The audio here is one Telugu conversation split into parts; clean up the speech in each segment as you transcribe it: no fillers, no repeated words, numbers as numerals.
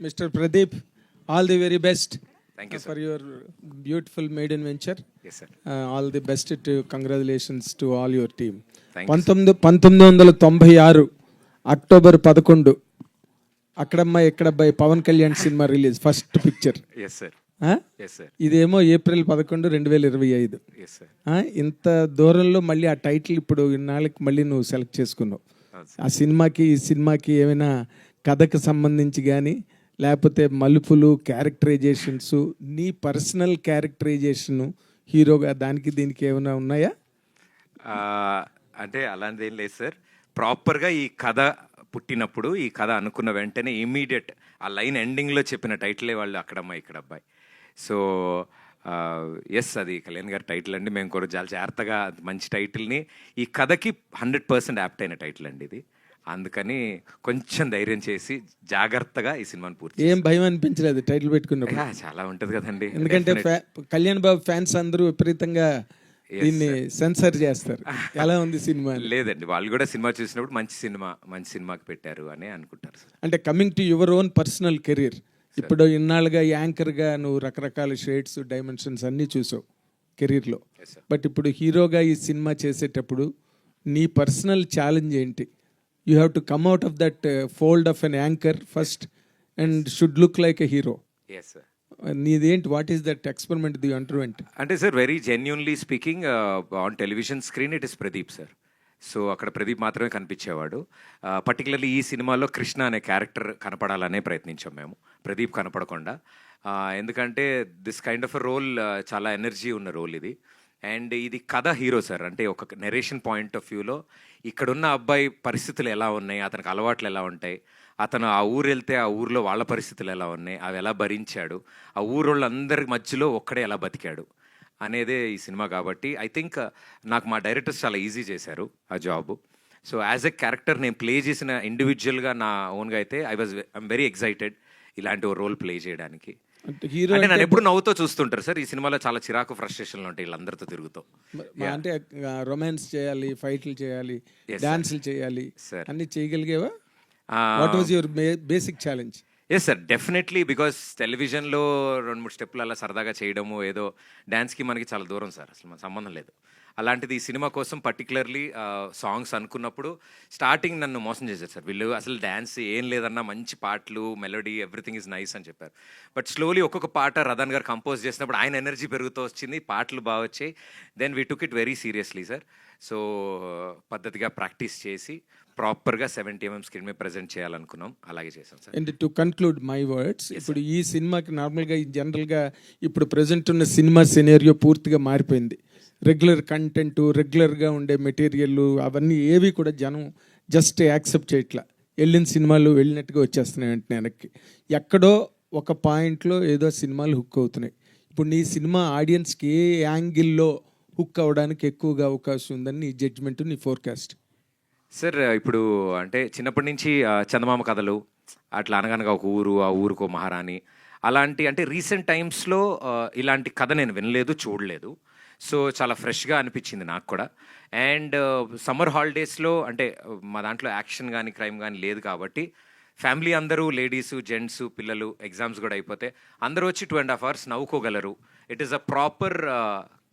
Mr. Pradeep, all the very best. Thank you, sir. For your beautiful maiden venture. Yes, sir. All the best to congratulations to all your team. Thank you, sir. 1996 October 11 అక్కడమ్మ ఎక్కడబ్బాయి Pawan Kalyan cinema release first picture. Yes, sir. Yes, sir. ఇదేమో ఏప్రిల్ 11, 2025. Yes, sir. ఇంత దూరంలో మళ్ళీ ఆ టైటిల్ ఇప్పుడు ఇన్నాళ్ళకి మళ్ళీ నువ్వు సెలెక్ట్ చేసుకున్నావు. అవును, sir. ఆ సినిమాకి ఈ సినిమాకి ఏమైనా కథకు సంబంధించి కానీ లేకపోతే మలుపులు క్యారెక్టరైజేషన్స్ నీ పర్సనల్ క్యారెక్టరైజేషను హీరోగా దానికి దీనికి ఏమైనా ఉన్నాయా? అంటే అలాంటిది ఏం లేదు సార్. ప్రాపర్గా ఈ కథ పుట్టినప్పుడు ఈ కథ అనుకున్న వెంటనే ఇమ్మీడియట్ ఆ లైన్ ఎండింగ్లో చెప్పిన టైటిలే వాళ్ళు అక్కడమ్మ ఇక్కడ అబ్బాయి. సో ఎస్, అది కళ్యాణ్ గారి టైటిల్ అండి. మేము కూడా చాలా జాగ్రత్తగా మంచి టైటిల్ని ఈ కథకి 100% యాప్ట్ అయిన టైటిల్ అండి ఇది. అందుకని కొంచెం ధైర్యం చేసి జాగ్రత్తగా ఈ సినిమాని పూర్తి. ఏం భయం అనిపించలేదు టైటిల్ పెట్టుకున్నప్పుడు? చాలా ఉంటుంది కదండి, ఎందుకంటే కళ్యాణ్ బాబు ఫ్యాన్స్ అందరూ విపరీతంగా దీన్ని సెన్సర్ చేస్తారు. ఎలా ఉంది సినిమా? లేదండి, వాళ్ళు కూడా సినిమా చూసినప్పుడు మంచి సినిమాకి పెట్టారు అని అనుకుంటారు సార్. అంటే coming to your own personal career, ఇప్పుడు ఇన్నాళ్ళుగా యాంకర్గా నువ్వు రకరకాల షేడ్స్ డైమెన్షన్స్ అన్నీ చూసావు కెరీర్లో. బట్ ఇప్పుడు హీరోగా ఈ సినిమా చేసేటప్పుడు నీ పర్సనల్ ఛాలెంజ్ ఏంటి? You have to come out of that fold of an anchor first and should look like a hero. Yes sir. నీదేంటి, what is that experiment the అంటర్వెంట్? అంటే sir, very genuinely speaking, on television screen it is Pradeep sir. So అక్కడ ప్రదీప్ మాత్రమే కనిపించేవాడు. పర్టికులర్లీ ఈ సినిమాలో కృష్ణ అనే క్యారెక్టర్ కనపడాలనే ప్రయత్నించాం మేము, ప్రదీప్ కనపడకుండా. ఎందుకంటే this kind of a role చాలా ఎనర్జీ ఉన్న రోల్ ఇది. అండ్ ఇది కథ హీరో సార్. అంటే ఒక నెరేషన్ పాయింట్ ఆఫ్ వ్యూలో ఇక్కడున్న అబ్బాయి పరిస్థితులు ఎలా ఉన్నాయి, అతనికి అలవాట్లు ఎలా ఉంటాయి, అతను ఆ ఊరు వెళ్తే ఆ ఊరిలో వాళ్ళ పరిస్థితులు ఎలా ఉన్నాయి, అవి ఎలా భరించాడు, ఆ ఊరోళ్ళందరి మధ్యలో ఒక్కడే ఎలా బతికాడు అనేదే ఈ సినిమా. కాబట్టి ఐ థింక్ నాకు మా డైరెక్టర్స్ చాలా ఈజీ చేశారు ఆ job. So as a character నేను ప్లే చేసిన ఇండివిజువల్గా నా ఓన్గా అయితే ఐఎమ్ వెరీ ఎక్సైటెడ్ ఇలాంటి ఓ రోల్ ప్లే చేయడానికి. హీరో అంటే నన్ను ఎప్పుడు నవ్వుతో చూస్తుంటారు సార్. ఈ సినిమాలో చాలా చిరాకు ఫ్రస్ట్రేషన్లు ఉంటాయి వీళ్ళందరితో తిరుగుతూ. అంటే రొమాన్స్ చేయాలి, ఫైట్లు చేయాలి, డాన్సులు చేయాలి, అన్ని చేయగలిగేవా? What was your basic challenge? Yes sir, definitely. Because టెలివిజన్లో 2-3 స్టెప్పులు అలా సరదాగా చేయడము, ఏదో డ్యాన్స్కి మనకి చాలా దూరం సార్, అసలు మన సంబంధం లేదు. అలాంటిది ఈ సినిమా కోసం పర్టికులర్లీ సాంగ్స్ అనుకున్నప్పుడు స్టార్టింగ్ నన్ను మోసం చేశారు సార్. వీళ్ళు అసలు డ్యాన్స్ ఏం లేదన్నా మంచి పాటలు, మెలోడీ, ఎవ్రీథింగ్ ఈజ్ నైస్ అని చెప్పారు. బట్ స్లోలీ ఒక్కొక్క పాట రదన్ గారు కంపోజ్ చేసినప్పుడు ఆయన ఎనర్జీ పెరుగుతూ వచ్చింది, పాటలు బాగా వచ్చాయి. Then we took it very seriously sir. So పద్ధతిగా ప్రాక్టీస్ చేసి ప్రాపర్గా 70mm స్క్రీన్ మీద ప్రజెంట్ చేయాలనుకున్నాం, అలాగే చేసాం sir. And to conclude my words, ఇప్పుడు ఈ సినిమాకి నార్మల్గా జనరల్గా ఇప్పుడు ప్రజెంట్ ఉన్న సినిమా సినేరియో పూర్తిగా మారిపోయింది. రెగ్యులర్ కంటెంట్, రెగ్యులర్గా ఉండే మెటీరియల్ అవన్నీ ఏవి కూడా జనం జస్ట్ యాక్సెప్ట్ చేయట్లా. వెళ్ళిన సినిమాలు వెళ్ళినట్టుగా వచ్చేస్తున్నాయి వెంటనే వెనక్కి. ఎక్కడో ఒక పాయింట్లో ఏదో సినిమాలు హుక్ అవుతున్నాయి. ఇప్పుడు నీ సినిమా ఆడియన్స్కి ఏ యాంగిల్లో హుక్ అవ్వడానికి ఎక్కువగా అవకాశం ఉందని నీ జడ్జ్మెంట్, నీ ఫోర్కాస్ట్? సార్ ఇప్పుడు అంటే చిన్నప్పటి నుంచి చందమామ కథలు, అట్లా అనగనగా ఒక ఊరు, ఆ ఊరుకో మహారాణి, అలాంటి అంటే రీసెంట్ టైమ్స్లో ఇలాంటి కథ నేను వినలేదు, చూడలేదు. సో చాలా ఫ్రెష్గా అనిపించింది నాకు కూడా. అండ్ సమ్మర్ హాలిడేస్లో అంటే మా దాంట్లో యాక్షన్ కానీ క్రైమ్ కానీ లేదు కాబట్టి ఫ్యామిలీ అందరూ, లేడీసు, జెంట్స్, పిల్లలు, ఎగ్జామ్స్ కూడా అయిపోతే అందరూ వచ్చి 2.5 hours నవ్వుకోగలరు. ఇట్ ఈస్ అ ప్రాపర్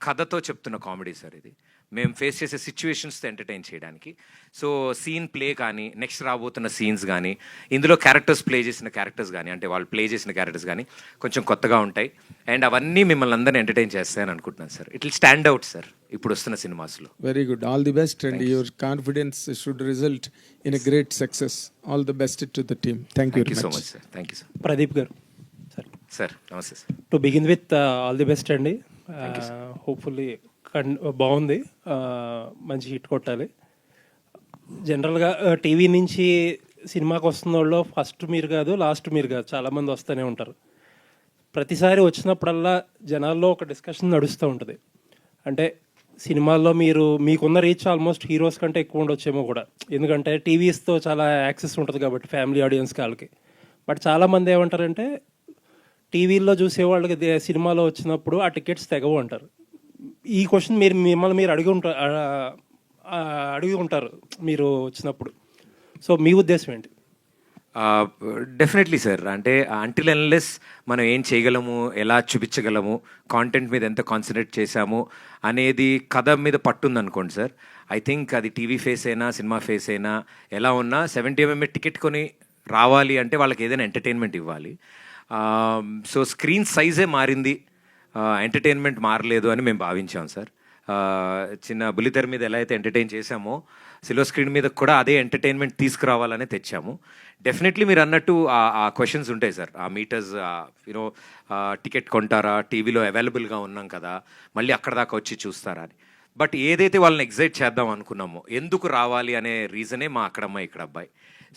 కథతో చెప్తున్న కామెడీ సార్ ఇది. మేము ఫేస్ చేసే సిచ్యువేషన్స్తో ఎంటర్టైన్ చేయడానికి. సో సీన్ ప్లే కానీ, నెక్స్ట్ రాబోతున్న సీన్స్ కానీ, ఇందులో క్యారెక్టర్స్ ప్లే చేసిన క్యారెక్టర్స్ కానీ, అంటే వాళ్ళు ప్లే చేసిన క్యారెక్టర్స్ కానీ కొంచెం కొత్తగా ఉంటాయి. అండ్ అవన్నీ మిమ్మల్ని అందరినీ ఎంటర్టైన్ చేస్తాయని అనుకుంటున్నాను sir. It will stand out sir ఇప్పుడు వస్తున్న సినిమాస్లో. Very good, all the best. And your confidence should result in a great success. All the best to the team. Thank you so much sir. Thank you sir. Pradeep garu sir నమస్తే sir. To begin with all the best అండి. హోప్ఫుల్లీ బాగుంది, మంచి హిట్ కొట్టాలి. జనరల్గా టీవీ నుంచి సినిమాకి వస్తున్న వాళ్ళు ఫస్ట్ మీరు కాదు, లాస్ట్ మీరు కాదు, చాలామంది వస్తూనే ఉంటారు. ప్రతిసారి వచ్చినప్పుడల్లా జనాల్లో ఒక డిస్కషన్ నడుస్తూ ఉంటుంది. అంటే సినిమాల్లో మీకున్న రీచ్ ఆల్మోస్ట్ హీరోస్ కంటే ఎక్కువ ఉండొచ్చేమో కూడా, ఎందుకంటే టీవీస్తో చాలా యాక్సెస్ ఉంటుంది కాబట్టి ఫ్యామిలీ ఆడియన్స్కి వాళ్ళకి. బట్ చాలామంది ఏమంటారంటే టీవీల్లో చూసేవాళ్ళకి సినిమాలో వచ్చినప్పుడు ఆ టికెట్స్ తెగవు అంటారు. ఈ క్వశ్చన్ మిమ్మల్ని మీరు అడిగి ఉంటారు మీరు వచ్చినప్పుడు. సో మీ ఉద్దేశం ఏంటి? Definitely sir. అంటే అంటిల్ అన్లెస్ మనం ఏం చేయగలము, ఎలా చూపించగలము, కాంటెంట్ మీద ఎంత కాన్సన్ట్రేట్ చేశాము అనేది కథ మీద పట్టుందనుకోండి సార్, ఐ థింక్ అది టీవీ ఫేస్ అయినా సినిమా ఫేస్ అయినా ఎలా ఉన్నా 70mm టికెట్ కొని రావాలి అంటే వాళ్ళకి ఏదైనా ఎంటర్టైన్మెంట్ ఇవ్వాలి. సో స్క్రీన్ సైజే మారింది, ఎంటర్టైన్మెంట్ మారలేదు అని మేము భావించాం సార్. చిన్న బుల్లితెర మీద ఎలా అయితే ఎంటర్టైన్ చేశామో సిల్వర్ స్క్రీన్ మీద కూడా అదే ఎంటర్టైన్మెంట్ తీసుకురావాలని తెచ్చాము. డెఫినెట్లీ మీరు అన్నట్టు ఆ క్వశ్చన్స్ ఉంటాయి సార్. ఆ మీటర్స్ యూనో టికెట్ కొంటారా, టీవీలో అవైలబుల్గా ఉన్నాం కదా, మళ్ళీ అక్కడ దాకా వచ్చి చూస్తారా అని. బట్ ఏదైతే వాళ్ళని ఎగ్జైట్ చేద్దాం అనుకున్నామో, ఎందుకు రావాలి అనే రీజనే మా అక్కడమ్మాయి ఇక్కడ అబ్బాయి.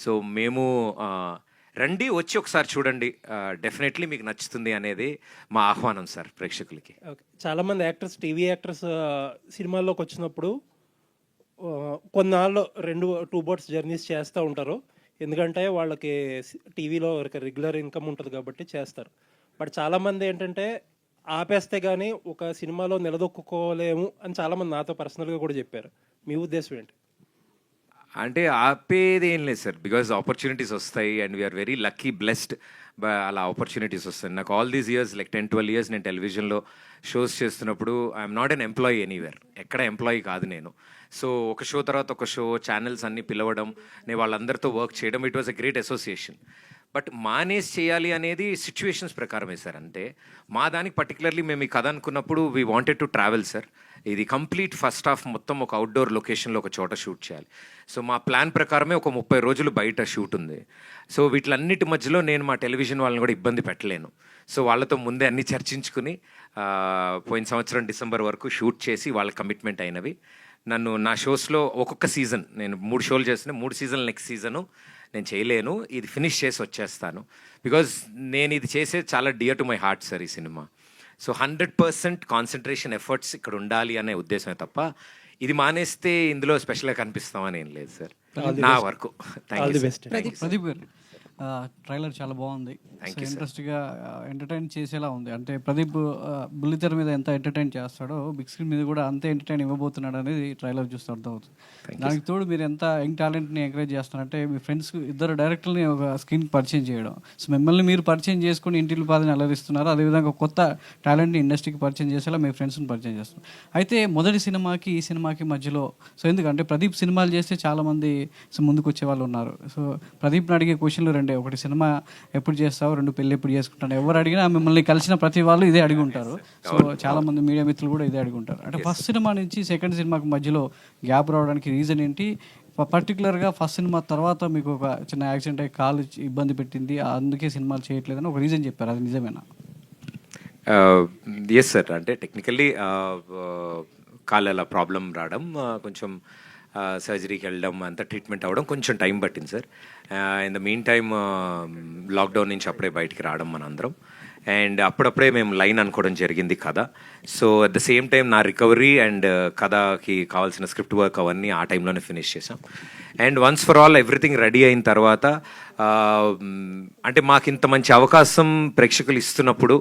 సో మేము రండి, వచ్చి ఒకసారి చూడండి, డెఫినెట్లీ మీకు నచ్చుతుంది అనేది మా ఆహ్వానం సార్ ప్రేక్షకులకి. ఓకే, చాలామంది యాక్టర్స్, టీవీ యాక్టర్స్ సినిమాల్లోకి వచ్చినప్పుడు కొన్నాళ్ళు 2 బోట్స్ జర్నీస్ చేస్తూ ఉంటారు. ఎందుకంటే వాళ్ళకి టీవీలో రెగ్యులర్ ఇన్కమ్ ఉంటుంది కాబట్టి చేస్తారు. బట్ చాలామంది ఏంటంటే ఆపేస్తే కానీ ఒక సినిమాలో నిలదొక్కుకోలేము అని చాలామంది నాతో పర్సనల్గా కూడా చెప్పారు. మీ ఉద్దేశం ఏంటి? అంటే ఆపేది ఏం లేదు సార్, బికాజ్ ఆపర్చునిటీస్ వస్తాయి and we're very lucky blessed. అలా ఆపర్చునిటీస్ వస్తాయి. నాకు all these years like 10-12 years నేను టెలివిజన్లో షోస్ చేస్తున్నప్పుడు I'm not an employee anywhere, ఎక్కడ ఎంప్లాయీ కాదు నేను. సో ఒక షో తర్వాత ఒక షో, ఛానల్స్ అన్నీ పిలవడం, నేను వాళ్ళందరితో వర్క్ చేయడం, it was a great association. But మానేసి చేయాలి అనేది సిచ్యువేషన్స్ ప్రకారమే సార్. అంటే మా దానికి పర్టికులర్లీ మేము ఈ కథ అనుకున్నప్పుడు we wanted to travel sir. ఇది కంప్లీట్ ఫస్ట్ హాఫ్ మొత్తం ఒక అవుట్డోర్ లొకేషన్లో ఒక చోట షూట్ చేయాలి. సో మా ప్లాన్ ప్రకారమే ఒక 30 రోజులు బయట షూట్ ఉంది. సో వీటిలన్నిటి మధ్యలో నేను మా టెలివిజన్ వాళ్ళని కూడా ఇబ్బంది పెట్టలేను. సో వాళ్ళతో ముందే అన్నీ చర్చించుకుని పోయిన సంవత్సరం డిసెంబర్ వరకు షూట్ చేసి వాళ్ళ కమిట్మెంట్ అయినవి. నన్ను నా షోస్లో ఒక్కొక్క సీజన్, నేను 3 షోలు చేసిన 3 సీజన్లు నెక్స్ట్ సీజను నేను చేయలేను, ఇది ఫినిష్ చేసి వచ్చేస్తాను. బికాజ్ నేను ఇది చేసే చాలా dear to my heart sir ఈ సినిమా. సో 100% కాన్సన్ట్రేషన్ ఎఫర్ట్స్ ఇక్కడ ఉండాలి అనే ఉద్దేశమే తప్ప ఇది మానేస్తే ఇందులో స్పెషల్గా కనిపిస్తామని ఏం లేదు సార్. నా వరకు థ్యాంక్ యూ. ప్రదీప్ గారు, ట్రైలర్ చాలా బాగుంది, ఇంట్రెస్ట్గా ఎంటర్టైన్ చేసేలా ఉంది. అంటే ప్రదీప్ బుల్లితెర మీద ఎంత ఎంటర్టైన్ చేస్తాడో బిగ్ స్క్రీన్ మీద కూడా అంతే ఎంటర్టైన్ ఇవ్వబోతున్నాడు అనేది ట్రైలర్ చూస్తే అర్థమవుతుంది. దానికి తోడు మీరు ఎంత యంగ్ టాలెంట్ని ఎంకరేజ్ చేస్తున్నారంటే మీ ఫ్రెండ్స్ ఇద్దరు డైరెక్టర్ని ఒక స్క్రీన్కి పరిచయం చేయడం, సో మిమ్మల్ని మీరు పరిచయం చేసుకుని ఇంటికి పాదని అలరిస్తున్నారు. అదేవిధంగా కొత్త టాలెంట్ని ఇండస్ట్రీకి పరిచయం చేసేలా మీ ఫ్రెండ్స్ని పరిచయం చేస్తున్నారు. అయితే మొదటి సినిమాకి ఈ సినిమాకి మధ్యలో సో ఎందుకంటే ప్రదీప్ సినిమాలు చేస్తే చాలామంది ముందుకు వచ్చే వాళ్ళు ఉన్నారు. సో ప్రదీప్ని అడిగే క్వశ్చన్లు రెండే, ఒకటి సినిమా ఎప్పుడు చేస్తావు, 2 పెళ్ళి ఎప్పుడు చేసుకుంటాను. ఎవరు అడిగినా మిమ్మల్ని కలిసిన ప్రతి వాళ్ళు ఇదే అడిగి ఉంటారు. సో చాలా మంది మీడియా మిత్రులు కూడా ఇదే అడిగి ఉంటారు. అంటే ఫస్ట్ సినిమా నుంచి సెకండ్ సినిమాకి మధ్యలో గ్యాప్ రావడానికి రీజన్ ఏంటి? పర్టికులర్గా ఫస్ట్ సినిమా తర్వాత మీకు ఒక చిన్న యాక్సిడెంట్ అయ్యి కాలు ఇబ్బంది పెట్టింది, అందుకే సినిమాలు చేయట్లేదని ఒక రీజన్ చెప్పారు, అది నిజమేనా? Yes sir. అంటే టెక్నికల్లీ కాలు అలా ప్రాబ్లం రావడం, కొంచెం సర్జరీకి వెళ్ళడం, అంతా ట్రీట్మెంట్ అవ్వడం కొంచెం టైం పట్టింది sir. In the mean time lockdown నుంచి అప్పుడే బయటికి రావడం మనందరం, అండ్ అప్పుడప్పుడే మేము లైన్ అనుకోవడం జరిగింది కథ. So at the same time నా రికవరీ అండ్ కథకి కావాల్సిన స్క్రిప్ట్ వర్క్ అవన్నీ ఆ టైంలోనే ఫినిష్ చేసాం. And once for all everything ready అయిన తర్వాత అంటే మాకు ఇంత మంచి అవకాశం ప్రేక్షకులు ఇస్తున్నప్పుడు,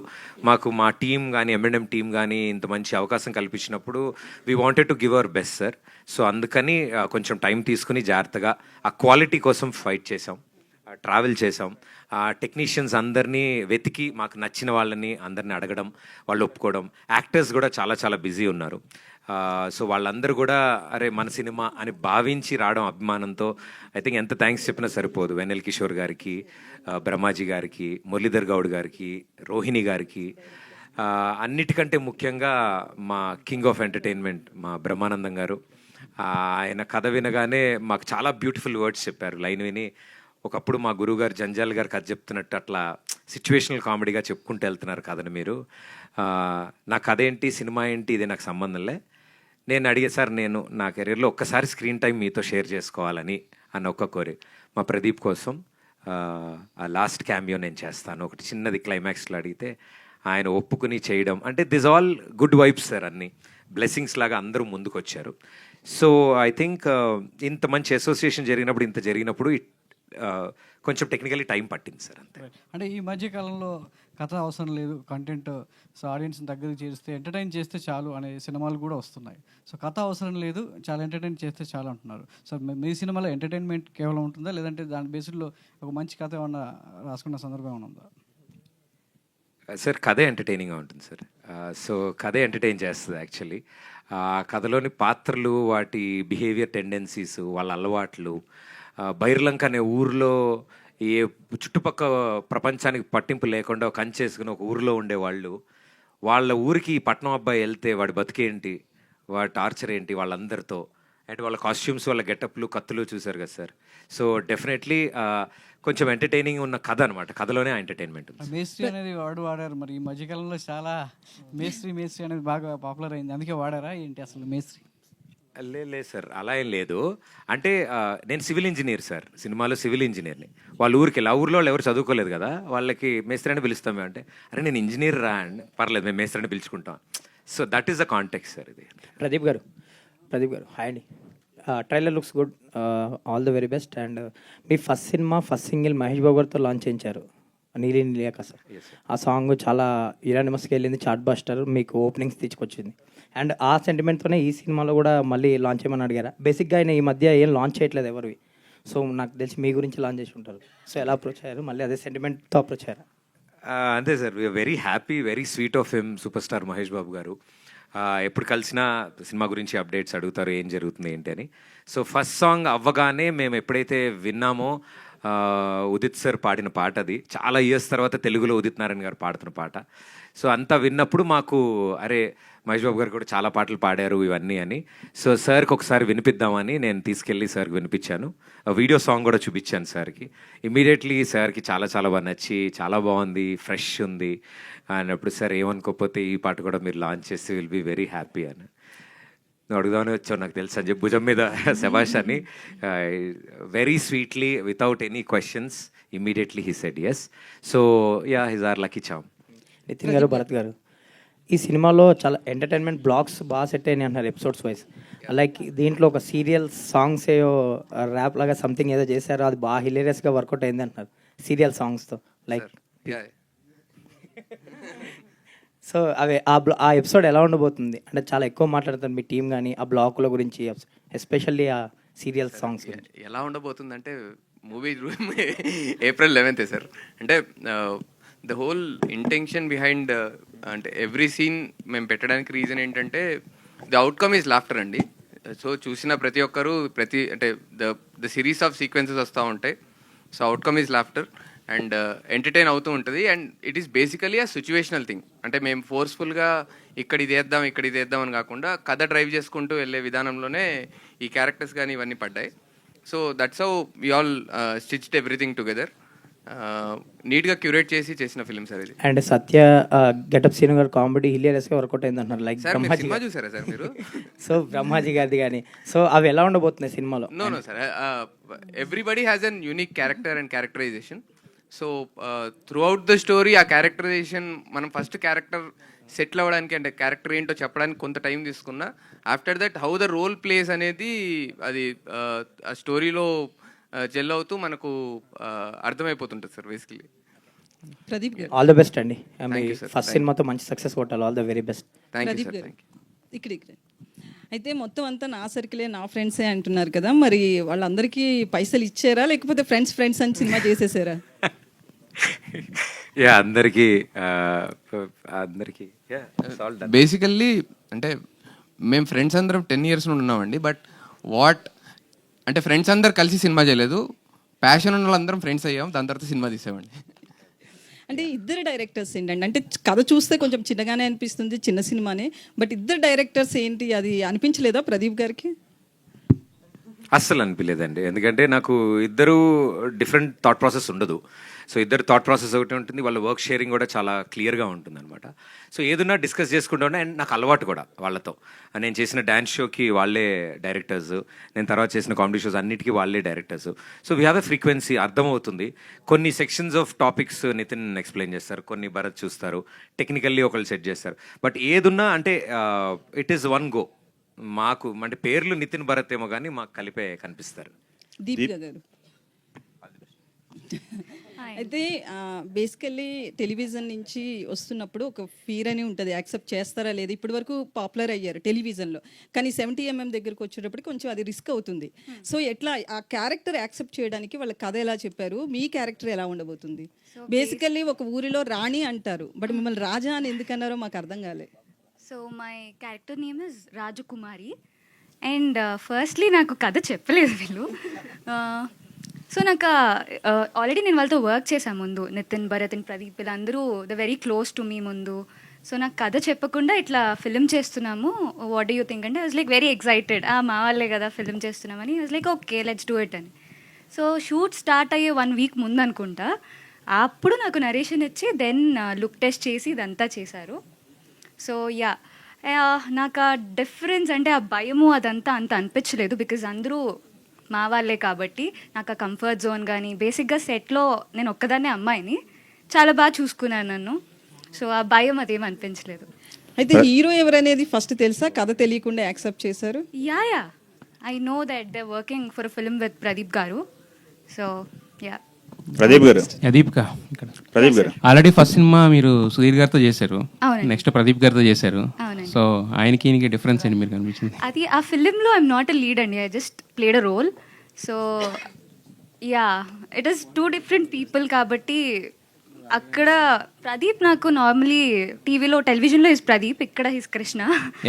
మాకు మా టీం కానీ M&M టీం కానీ ఇంత మంచి అవకాశం కల్పించినప్పుడు we wanted to give our best sir. So అందుకని కొంచెం టైం తీసుకుని జాగ్రత్తగా ఆ క్వాలిటీ కోసం ఫైట్ చేసాం, ట్రావెల్ చేసాం. టెక్నీషియన్స్ అందరినీ వెతికి మాకు నచ్చిన వాళ్ళని అందరినీ అడగడం, వాళ్ళు ఒప్పుకోవడం. యాక్టర్స్ కూడా చాలా చాలా బిజీ ఉన్నారు. సో వాళ్ళందరూ కూడా అరే మన సినిమా అని భావించి రావడం అభిమానంతో. ఐ థింక్ ఎంత థ్యాంక్స్ చెప్పినా సరిపోదు. వెన్నెల కిషోర్ గారికి, బ్రహ్మాజీ గారికి, మురళీధర్ గౌడ్ గారికి, రోహిణి గారికి, అన్నిటికంటే ముఖ్యంగా మా కింగ్ ఆఫ్ ఎంటర్టైన్మెంట్ మా బ్రహ్మానందం గారు. ఆయన కథ వినగానే మాకు చాలా బ్యూటిఫుల్ వర్డ్స్ చెప్పారు. లైన్ విని ఒకప్పుడు మా గురువుగారు జంజాల్ గారు కథ చెప్తున్నట్టు అట్లా సిచ్యువేషనల్ కామెడీగా చెప్పుకుంటూ వెళ్తున్నారు కథను మీరు. నా కథ ఏంటి, సినిమా ఏంటి, ఇది నాకు సంబంధంలే. నేను అడిగే సార్, నేను నా కెరీర్లో ఒక్కసారి స్క్రీన్ టైం మీతో షేర్ చేసుకోవాలని అన్న ఒక్క కోరి మా ప్రదీప్ కోసం ఆ లాస్ట్ క్యామియో నేను చేస్తాను ఒకటి చిన్నది క్లైమాక్స్లో అడిగితే ఆయన ఒప్పుకుని చేయడం. అంటే this all good vibes sir, అన్నీ బ్లెస్సింగ్స్ లాగా అందరూ ముందుకు వచ్చారు. సో ఐ థింక్ ఇంత మంచి అసోసియేషన్ జరిగినప్పుడు, ఇంత జరిగినప్పుడు కొంచెం టెక్నికలీ టైం పట్టింది సార్ అంతే. అంటే ఈ మధ్య కాలంలో కథ అవసరం లేదు, కంటెంట్ సో ఆడియన్స్ దగ్గరికి చేస్తే ఎంటర్టైన్ చేస్తే చాలు అనే సినిమాలు కూడా వస్తున్నాయి. సో కథ అవసరం లేదు, చాలా ఎంటర్టైన్ చేస్తే చాలు అంటున్నారు. సో మీ సినిమాలో ఎంటర్టైన్మెంట్ కేవలం ఉంటుందా, లేదంటే దాని బేస్డ్లో ఒక మంచి కథ ఏమన్నా రాసుకున్న సందర్భం ఏమైనా ఉందా? సార్ కథే ఎంటర్టైనింగ్గా ఉంటుంది సార్. సో కథే ఎంటర్టైన్ చేస్తుంది యాక్చువల్లీ. ఆ కథలోని పాత్రలు, వాటి బిహేవియర్ టెండెన్సీస్, వాళ్ళ అలవాట్లు, బైర్లంక అనే ఊరిలో ఏ చుట్టుపక్క ప్రపంచానికి పట్టింపు లేకుండా ఒక కంచేసుకుని ఒక ఊరిలో ఉండేవాళ్ళు, వాళ్ళ ఊరికి ఈ పట్నం అబ్బాయి వెళ్తే వాడి బతికేంటి, వాడి టార్చర్ ఏంటి వాళ్ళందరితో, అండ్ వాళ్ళ కాస్ట్యూమ్స్, వాళ్ళ గెటప్లు, కత్తులు చూసారు కదా సార్. సో డెఫినెట్లీ కొంచెం ఎంటర్టైనింగ్ ఉన్న కథ అనమాట. కథలోనే ఎంటర్టైన్మెంట్ ఉంది. మేస్త్రి అనేది వాడారు, మరి ఈ మధ్యకాలంలో చాలా మేస్త్రి అనేది బాగా పాపులర్ అయింది, అందుకే వాడారా ఏంటి అసలు మేస్త్రి? లేదు సార్, అలా ఏం లేదు. అంటే నేను సివిల్ ఇంజనీర్ సార్, సినిమాలో సివిల్ ఇంజనీర్ని. వాళ్ళ ఊరికి వెళ్ళి, ఆ ఊరిలో వాళ్ళు ఎవరు చదువుకోలేదు కదా, వాళ్ళకి మేస్త్రి అని పిలుస్తాం మేము. అంటే అరే నేను ఇంజనీర్ రా అండి, పర్లేదు మేము మేస్త్రి అని పిలుచుకుంటాం. So that is the context sir ఇది. ప్రదీప్ గారు హాయ్ అండి. Trailer looks good, all the very best. And మీ first cinema, first single Mahesh Babu గారితో లాంచ్ చేయించారు, నీలి ఆకాశం. ఆ సాంగ్ చాలా యునానిమస్గా వెళ్ళింది, చార్ట్ బస్టర్, మీకు ఓపెనింగ్స్ తీసుకొచ్చింది. అండ్ ఆ సెంటిమెంట్తోనే ఈ సినిమాలో కూడా మళ్ళీ లాంచ్ చేయమని అడిగారా? బేసిక్గా ఆయన ఈ మధ్య ఏం లాంచ్ చేయట్లేదు ఎవరివి, సో నాకు తెలిసి మీ గురించి లాంచ్ చేసి ఉంటారు. సో ఎలా అప్రోచ్ అయ్యారు, మళ్ళీ అదే సెంటిమెంట్తో అప్రోచ్ అయ్యారా? అంతే sir, we're very happy, very sweet of him, super star Mahesh Babu garu. ఎప్పుడు కలిసినా సినిమా గురించి అప్డేట్స్ అడుగుతారు, ఏం జరుగుతుంది ఏంటి అని. సో ఫస్ట్ సాంగ్ అవ్వగానే మేము ఎప్పుడైతే విన్నామో, ఉదిత్ సార్ పాడిన పాట, అది చాలా ఇయర్స్ తర్వాత తెలుగులో ఉదిత్ నారాయణ గారు పాడుతున్న పాట. సో అంతా విన్నప్పుడు మాకు అరే మహేష్ బాబు గారు కూడా చాలా పాటలు పాడారు ఇవన్నీ అని. సో సార్కి ఒకసారి వినిపిద్దామని నేను తీసుకెళ్ళి సార్కి వినిపించాను, వీడియో సాంగ్ కూడా చూపించాను సార్కి. ఇమీడియట్లీ సార్కి చాలా చాలా బాగా నచ్చి, చాలా బాగుంది, ఫ్రెష్ ఉంది అన్నప్పుడు, సార్ ఏమనుకోకపోతే ఈ పాట కూడా మీరు లాంచ్ చేస్తే విల్ బీ వెరీ హ్యాపీ అని. నువ్వు అడుగుదామని వచ్చావు నాకు తెలుసు అని చెప్పి భుజం మీద శభాష్ అని, very sweetly without any questions immediately he said yes. So yeah, he's our lucky charm. Nitin garu, Bharat గారు, ఈ సినిమాలో చాలా ఎంటర్టైన్మెంట్ బ్లాగ్స్ బాగా సెట్ అయినాయి అంటున్నారు, ఎపిసోడ్స్ వైజ్. లైక్ దీంట్లో ఒక సీరియల్ సాంగ్స్ ఏదో ర్యాప్ లాగా సంథింగ్ ఏదో చేశారో, అది బాగా హిలేరియస్గా వర్కౌట్ అయింది అంటున్నారు సీరియల్ సాంగ్స్తో. లైక్ సో అవి ఆ ఎపిసోడ్ ఎలా ఉండబోతుంది అంటే, చాలా ఎక్కువ మాట్లాడుతారు మీ టీం కానీ ఆ బ్లాకుల గురించి, ఎస్పెషల్లీ ఆ సీరియల్ సాంగ్స్ ఎలా ఉండబోతుంది అంటే, మూవీ ఏప్రిల్ 11th సార్. అంటే ద హోల్ ఇంటెన్షన్ బిహైండ్, అంటే ఎవ్రీ సీన్ మేము పెట్టడానికి రీజన్ ఏంటంటే, ద అవుట్కమ్ ఈజ్ లాఫ్టర్ అండి. సో చూసిన ప్రతి ఒక్కరు అంటే ద సిరీస్ ఆఫ్ సీక్వెన్సెస్ వస్తూ ఉంటాయి. So outcome is laughter and entertain అవుతూ ఉంటుంది. అండ్ ఇట్ ఈస్ బేసికలీ ఆ సిచ్యువేషనల్ థింగ్. అంటే మేము ఫోర్స్ఫుల్గా ఇక్కడ ఇది వేద్దాం అని కాకుండా, కథ డ్రైవ్ చేసుకుంటూ వెళ్ళే విధానంలోనే ఈ క్యారెక్టర్స్ కానీ ఇవన్నీ పడ్డాయి. So that's how we all stitched everything together. నీట్గా క్యూరేట్ చేసిన ఫిల్మ్ సార్ ఇది. అండ్ సత్య గెటప్ సీన్ గారు కామెడీ హిలేరియస్గా వర్కౌట్ అయింది అంటున్నారు. లైక్ సార్ బ్రహ్మాజీ సినిమా చూసారా సార్ మీరు? సో బ్రహ్మాజీ గారిది కానీ, సో అవి ఎలా ఉండబోతున్నాయి సినిమాలో? No sir, everybody has an unique character and characterisation. So throughout the story ఆ క్యారెక్టరైజేషన్, మనం ఫస్ట్ క్యారెక్టర్ సెటిల్ అవ్వడానికి, అంటే క్యారెక్టర్ ఏంటో చెప్పడానికి కొంత టైం తీసుకున్నా, after that how the role plays అనేది అది ఆ స్టోరీలో జెల్ అవుతూ మనకు అర్థమైపోతుంటుంది sir basically. Pradeep garu, all the best అండి. Thank you, sir. ఫస్ట్ సినిమాతో మంచి సక్సెస్ కొట్టాలి. All the very best. Thank you Pradeep sir, garu, thank you. ఇక్కడ అయితే మొత్తం అంతా నా సర్కిలే, నా ఫ్రెండ్సే అంటున్నారు కదా, మరి వాళ్ళందరికీ పైసలు ఇచ్చారా, లేకపోతే ఫ్రెండ్స్ అని సినిమా చేసేసారా? యా, అందరికీ బేసికల్లీ అంటే మేము ఫ్రెండ్స్ అందరం 10 years నుండి ఉన్నామండి. బట్ అంటే ఫ్రెండ్స్ అందరు కలిసి సినిమా చేయలేదు, ప్యాషన్ ఉన్న వాళ్ళందరం ఫ్రెండ్స్ అయ్యాం, దాని తర్వాత సినిమా తీసామండి. అంటే ఇద్దరు డైరెక్టర్స్ ఏంటండి, అంటే కథ చూస్తే కొంచెం చిన్నగానే అనిపిస్తుంది, చిన్న సినిమానే, బట్ ఇద్దరు డైరెక్టర్స్ ఏంటి, అది అనిపించలేదా ప్రదీప్ గారికి? అస్సలు అనిపించలేదండి, ఎందుకంటే నాకు ఇద్దరు డిఫరెంట్ థాట్ ప్రాసెస్ ఉండదు. సో ఇద్దరు థాట్ ప్రాసెస్ ఒకటి ఉంటుంది, వాళ్ళ వర్క్ షేరింగ్ కూడా చాలా క్లియర్గా ఉంటుంది అనమాట. సో ఏదన్నా డిస్కస్ చేసుకుంటూ ఉండే, అండ్ నాకు అలవాటు కూడా వాళ్ళతో. నేను చేసిన డ్యాన్స్ షోకి వాళ్ళే డైరెక్టర్స్, నేను తర్వాత చేసిన కామెడీ షోస్ అన్నిటికీ వాళ్ళే directors. So we have a frequency, అర్థమవుతుంది. కొన్ని sections of topics Nitin explain చేస్తారు, కొన్ని భరత్ చూస్తారు, టెక్నికల్లీ ఒకళ్ళు సెట్ చేస్తారు. బట్ ఏదున్నా అంటే ఇట్ ఈస్ వన్ గో. మాకు అంటే పేర్లు నితిన్ భరత్ ఏమో కానీ మాకు కలిపే కనిపిస్తారు. దీపిక గారు, అయితే బేసికల్లీ టెలివిజన్ నుంచి వస్తున్నప్పుడు ఒక ఫీర్ అని ఉంటుంది, యాక్సెప్ట్ చేస్తారా లేదా. ఇప్పటి వరకు పాపులర్ అయ్యారు టెలివిజన్లో, కానీ 70mm దగ్గరకు వచ్చేటప్పుడు కొంచెం అది రిస్క్ అవుతుంది. సో ఎట్లా ఆ క్యారెక్టర్ యాక్సెప్ట్ చేయడానికి వాళ్ళ కథ ఎలా చెప్పారు, మీ క్యారెక్టర్ ఎలా ఉండబోతుంది? బేసికల్లీ ఒక ఊరిలో రాణి అంటారు, బట్ మిమ్మల్ని రాజా అని ఎందుకన్నారో మాకు అర్థం కాలే. So my character name is Rajakumari. And firstly నాకు కథ చెప్పలేదు వీళ్ళు. సో నాకు ఆల్రెడీ నేను వాళ్ళతో వర్క్ చేశాను ముందు, నితిన్, భరత్ అండ్ ప్రదీప్ వీళ్ళందరూ the very close to me ముందు. సో నాకు కథ చెప్పకుండా ఇట్లా ఫిలిం చేస్తున్నాము, వాట్ డూ యూ థింక్ అంటే, I was like very excited. మా వాళ్ళే కదా ఫిలిం చేస్తున్నామని. I was like okay let's do it అని. సో షూట్ స్టార్ట్ అయ్యే 1 వీక్ ముందు అనుకుంటా, అప్పుడు నాకు నరేషన్ ఇచ్చి దెన్ లుక్ టెస్ట్ చేసి ఇదంతా చేశారు. సో యా, నాకు ఆ డిఫరెన్స్ అంటే ఆ భయము అదంతా అంత అనిపించలేదు, బికాజ్ అందరూ మా వాళ్ళే కాబట్టి. నాకు ఆ కంఫర్ట్ జోన్ కానీ, బేసిక్గా సెట్లో నేను ఒక్కదాన్నే అమ్మాయిని, చాలా బాగా చూసుకున్నాను నన్ను. సో ఆ భయం అదేం అనిపించలేదు. అయితే హీరో ఎవరనేది ఫస్ట్ తెలుసా, కథ తెలియకుండా యాక్సెప్ట్ చేశారు? Yeah I know that they working for film with Pradeep garu. So yeah. Pradeep గారు, దీపిక ఇక్కడ ప్రదీప్ గారు ఆల్రెడీ ఫస్ట్ సినిమా మీరు సుధీర్ గారితో చేశారు, అవునండి. నెక్స్ట్ ప్రదీప్ గారితో చేశారు. అవునండి. సో ఆయనకి డిఫరెన్స్ ఏంటి మీరు కనిపించింది? అది ఆ ఫిలింలో ఐఎమ్ నాట్ ఎ లీడ్ అండి, I just played a role. So yeah, it is 2 different people కాబట్టి అక్కడ ప్రదీప్ నాకు నార్మలీ టీవీలో టెలివిజన్లో ఇస్ ప్రదీప్, ఇక్కడ హిస్ కృష్ణ.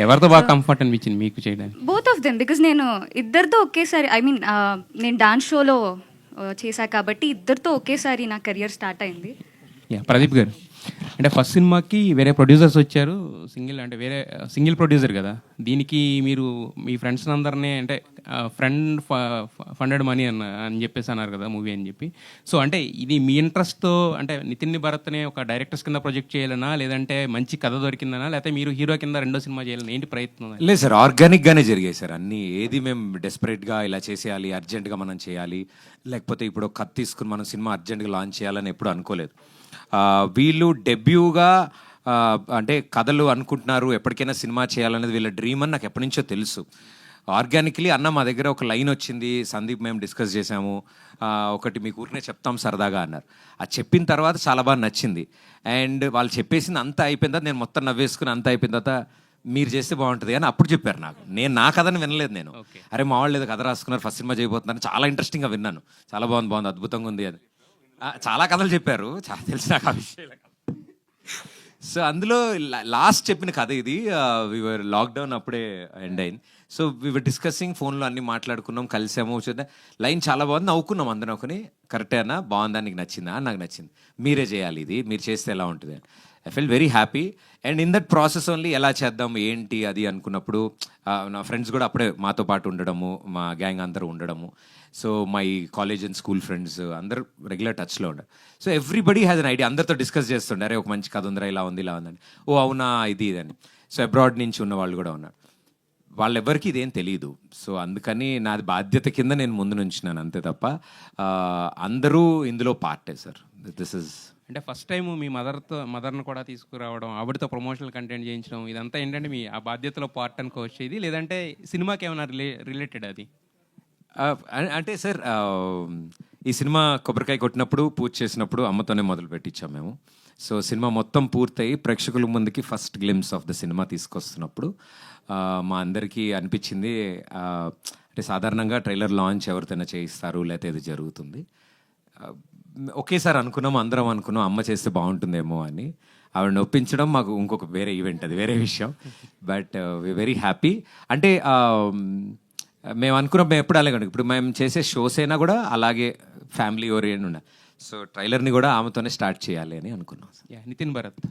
ఎవరితో బాగా కంఫర్ట్ అనిపించింది మీకు చేయడానికి? బోత్ ఆఫ్ దెమ్, బికాజ్ నేను ఇద్దరితో ఒకేసారి, ఐ మీన్ నేను డాన్స్ షోలో చేశా కాబట్టి ఇద్దరితో ఒకేసారి నా కెరియర్ స్టార్ట్ అయింది. యా, ప్రదీప్ గారు అంటే ఫస్ట్ సినిమాకి వేరే ప్రొడ్యూసర్స్ వచ్చారు, వేరే సింగిల్ ప్రొడ్యూసర్ కదా. దీనికి మీరు మీ ఫ్రెండ్స్ అందరినీ అంటే ఫ్రెండ్ ఫండెడ్ మనీ అని చెప్పేసి అన్నారు కదా మూవీ అని చెప్పి. సో అంటే ఇది మీ ఇంట్రెస్ట్తో అంటే నితిన్ భరత్నే ఒక డైరెక్టర్స్ కింద ప్రొజెక్ట్ చేయాలనా, లేదంటే మంచి కథ దొరికిందనా, లేకపోతే మీరు హీరో కింద రెండో సినిమా చేయాలని ఏంటి ప్రయత్నం? లేదు సార్, ఆర్గానిక్గానే జరిగాయి సార్ అన్నీ. ఏది మేము డెస్పరేట్గా ఇలా చేసేయాలి, అర్జెంటుగా మనం చేయాలి, లేకపోతే ఇప్పుడు కథ తీసుకుని మనం సినిమా అర్జెంటుగా లాంచ్ చేయాలని ఎప్పుడు అనుకోలేదు. వీళ్ళు డెబ్యూగా అంటే కథలు అనుకుంటున్నారు, ఎప్పటికైనా సినిమా చేయాలనేది వీళ్ళ డ్రీమ్ అని నాకు ఎప్పటి నుంచో తెలుసు. ఆర్గానిక్లీ అన్న మా దగ్గర ఒక లైన్ వచ్చింది, సందీప్ మేము డిస్కస్ చేసాము, ఒకటి మీకు ఊరినే చెప్తాం సరదాగా అన్నారు. అది చెప్పిన తర్వాత చాలా బాగా నచ్చింది. అండ్ వాళ్ళు చెప్పేసింది అంతా అయిపోయిన తర్వాత నేను మొత్తం నవ్వేసుకుని అంతా అయిపోయిన తర్వాత మీరు చేస్తే బాగుంటుంది అని అప్పుడు చెప్పారు నాకు. నేను నా కథని వినలేదు. నేను అరే మా వాళ్ళు ఏదో కథ రాసుకున్నారు, ఫస్ట్ సినిమా చేయబోతున్నారు, చాలా ఇంట్రెస్టింగ్గా విన్నాను, చాలా బాగుంది అద్భుతంగా ఉంది అని. చాలా కథలు చెప్పారు, చాలా తెలిసి నాకు ఆ విషయాలు. సో అందులో లాస్ట్ చెప్పిన కథ ఇది. వివర్ లాక్డౌన్ అప్పుడే ఎండ్ అయింది. సో వివర్ డిస్కసింగ్, ఫోన్లో అన్నీ మాట్లాడుకున్నాం, కలిసాము, లైన్ చాలా బాగుంది, నవ్వుకున్నాం అందరం. ఒకని కరెక్టే అన్న, బాగుందా, నీకు నచ్చిందా? నాకు నచ్చింది, మీరే చేయాలి, ఇది మీరు చేస్తే ఎలా ఉంటుంది అని. I felt very happy. And in that process only ఎలా చేద్దాం ఏంటి అది అనుకున్నప్పుడు నా ఫ్రెండ్స్ కూడా అప్పుడే మాతో పాటు ఉండడము, మా గ్యాంగ్ అందరూ ఉండడము. So my college and school friends అందరూ రెగ్యులర్ టచ్లో ఉండరు. So everybody has an idea, అందరితో డిస్కస్ చేస్తుండే, అరే ఒక మంచి కథ ఉందిరా, ఇలా ఉంది ఇలా ఉందని. ఓ అవునా, ఇది అని. సో అబ్రాడ్ నుంచి ఉన్న వాళ్ళు కూడా ఉన్నారు, వాళ్ళెవ్వరికి ఇదేం తెలియదు. సో అందుకని నాది బాధ్యత కింద నేను ముందు నుంచినాను అంతే తప్ప అందరూ ఇందులో పార్టే సార్. దిస్ ఇస్ అంటే ఫస్ట్ టైం మీ మదర్ని కూడా తీసుకురావడం, ఆవిడతో ప్రమోషనల్ కంటెంట్ చేయించడం, ఇదంతా ఏంటంటే మీ ఆ బాధ్యతలో పార్ట్ అనుకోవచ్చు ఇది, లేదంటే సినిమాకి ఏమైనా రిలేటెడ్ అది? అంటే సార్ ఈ సినిమా కొబ్బరికాయ కొట్టినప్పుడు, పూజ చేసినప్పుడు అమ్మతోనే మొదలు పెట్టించాం మేము. సో సినిమా మొత్తం పూర్తయి ప్రేక్షకుల ముందుకి first glimpse of the cinema తీసుకొస్తున్నప్పుడు మా అందరికీ అనిపించింది, అంటే సాధారణంగా ట్రైలర్ లాంచ్ ఎవరితోనే చేయిస్తారు, లేకపోతే ఇది జరుగుతుంది. ఒకేసారి అనుకున్నాం, అందరం అనుకున్నాం అమ్మ చేస్తే బాగుంటుందేమో అని. ఆవిడని ఒప్పించడం మాకు ఇంకొక వేరే ఈవెంట్, అది వేరే విషయం. But we very happy. అంటే మేము అనుకున్నాం, మేము ఎప్పుడు అలాగే, ఇప్పుడు మేము చేసే షోస్ అయినా కూడా అలాగే ఫ్యామిలీ ఓరియంట్ ఉండాలి. సో ట్రైలర్ని కూడా ఆమెతోనే స్టార్ట్ చేయాలి అని అనుకున్నాం. నితిన్ భరత్,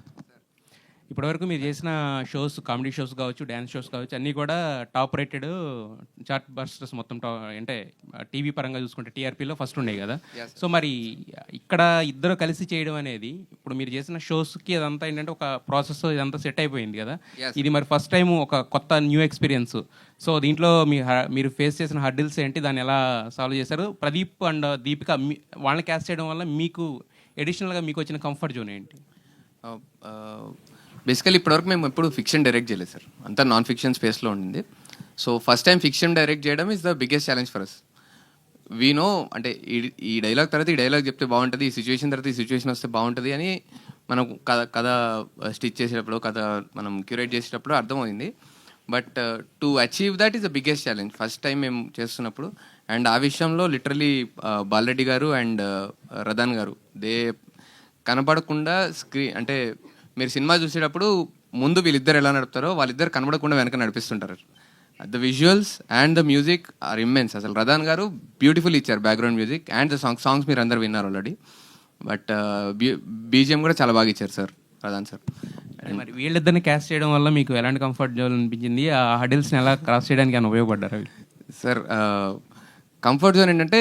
ఇప్పటివరకు మీరు చేసిన షోస్, కామెడీ షోస్ కావచ్చు, డ్యాన్స్ షోస్ కావచ్చు, అన్నీ కూడా టాప్ రేటెడ్ చార్ట్ బస్టర్స్ మొత్తం అంటే టీవీ పరంగా చూసుకుంటే టీఆర్పీలో ఫస్ట్ ఉన్నాయి కదా. సో మరి ఇక్కడ ఇద్దరు కలిసి చేయడం అనేది, ఇప్పుడు మీరు చేసిన షోస్కి అదంతా ఏంటంటే ఒక ప్రాసెస్ ఇదంతా సెట్ అయిపోయింది కదా. ఇది మరి ఫస్ట్ టైం ఒక కొత్త న్యూ ఎక్స్పీరియన్స్. సో దీంట్లో మీరు ఫేస్ చేసిన హర్డిల్స్ ఏంటి, దాన్ని ఎలా సాల్వ్ చేశారు? ప్రదీప్ అండ్ దీపిక వాళ్ళని క్యాస్ట్ చేయడం వల్ల మీకు ఎడిషనల్గా మీకు వచ్చిన కంఫర్ట్ జోన్ ఏంటి? బేసికలీ ఇప్పటివరకు మేము ఎప్పుడు ఫిక్షన్ డైరెక్ట్ చేయలేదు సార్, అంతా నాన్ ఫిక్షన్ స్పేస్లో ఉండింది. So first time fiction direct చేయడం is the biggest challenge for us. No అంటే ఈ డైలాగ్ తర్వాత ఈ డైలాగ్ చెప్తే బాగుంటుంది, ఈ సిచ్యువేషన్ తర్వాత ఈ సిచ్యువేషన్ వస్తే బాగుంటుంది అని మనం కథ స్టిచ్ చేసేటప్పుడు, కథ మనం క్యూరేట్ చేసేటప్పుడు అర్థమైంది. But to achieve that is the biggest challenge first time మేము చేస్తున్నప్పుడు. అండ్ ఆ విషయంలో లిటరలీ బాలరెడ్డి గారు అండ్ రదాన్ గారు కనపడకుండా అంటే మీరు సినిమా చూసేటప్పుడు ముందు వీళ్ళిద్దరు ఎలా నడుపుతారో వాళ్ళిద్దరు కనబడకుండా వెనక నడిపిస్తుంటారు. The visuals and the music are immense. అసలు రదాన్ గారు బ్యూటిఫుల్ ఇచ్చారు background music and the songs మీరు అందరు విన్నారు ఆల్రెడీ. బట్ బీజిఎం కూడా చాలా బాగా ఇచ్చారు సార్, రదాన్ సార్. మరి వీళ్ళిద్దరిని క్యాస్ట్ చేయడం వల్ల మీకు ఎలాంటి కంఫర్ట్ జోన్ అనిపించింది? ఆ హడిల్స్ని ఎలా క్రాస్ చేయడానికి ఏమైనా ఉపయోగపడ్డారు సార్? కంఫర్ట్ జోన్ ఏంటంటే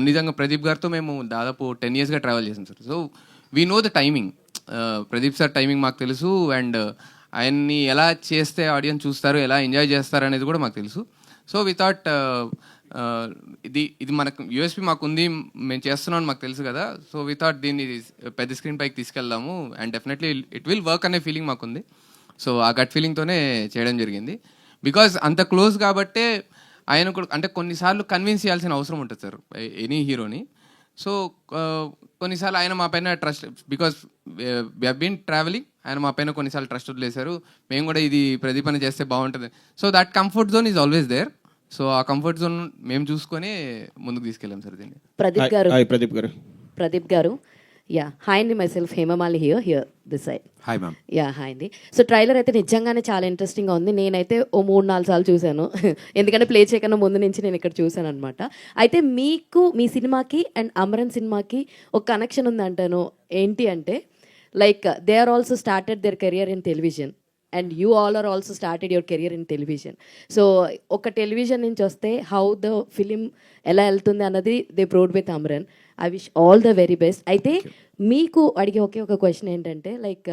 నిజంగా ప్రదీప్ గారితో మేము దాదాపు 10 yearsగా ట్రావెల్ చేసాం sir. So we know the timing. Pradeep sir timing మాకు తెలుసు. అండ్ ఆయన్ని ఎలా చేస్తే ఆడియన్స్ చూస్తారు, ఎలా ఎంజాయ్ చేస్తారు అనేది కూడా మాకు తెలుసు. సో వి థాట్ ఇది మనకు యూఎస్పీ మాకుంది, మేము చేస్తున్నాం అని మాకు తెలుసు కదా. సో వి థాట్ దీన్ని పెద్ద స్క్రీన్ పైకి తీసుకెళ్దాము and definitely it will work అనే ఫీలింగ్ మాకుంది. సో ఆ గట్ ఫీలింగ్తోనే చేయడం జరిగింది. బికాజ్ అంత క్లోజ్ కాబట్టే ఆయన కూడా అంటే కొన్నిసార్లు కన్విన్స్ చేయాల్సిన అవసరం ఉంటుంది సార్ ఎనీ హీరోని. సో కొన్నిసార్లు ఆయన మా పైన trust, because we have been travelling, ఆయన మా పైన కొన్నిసార్లు ట్రస్ట్ వదిలేశారు. మేము కూడా ఇది ప్రదీప్ చేస్తే బాగుంటుంది. So that comfort zone is always there. So ఆ కంఫర్ట్ జోన్ మేము చూసుకొని ముందుకు తీసుకెళ్ళాం సార్ దీన్ని. ప్రదీప్ గారు యా హాయ్ అండి, myself Hemamali here this side. Hi ma'am. Yeah hi అండి. సో ట్రైలర్ అయితే నిజంగానే చాలా ఇంట్రెస్టింగ్గా ఉంది. నేనైతే ఓ 3-4 సార్లు చూశాను, ఎందుకంటే ప్లే చేయకుండా ముందు నుంచి నేను ఇక్కడ చూశాను అనమాట. అయితే మీకు మీ సినిమాకి అండ్ అమరన్ సినిమాకి ఒక కనెక్షన్ ఉందంటాను. ఏంటి అంటే like they are also started their career in television and you all are also started your career in television. So ఒక టెలివిజన్ నుంచి వస్తే హౌ ద ఫిలిం ఎలా వెళ్తుంది అన్నది they proved with Amaran. I wish all the very best. అయితే మీకు అడిగే ఒకే ఒక క్వశ్చన్ ఏంటంటే లైక్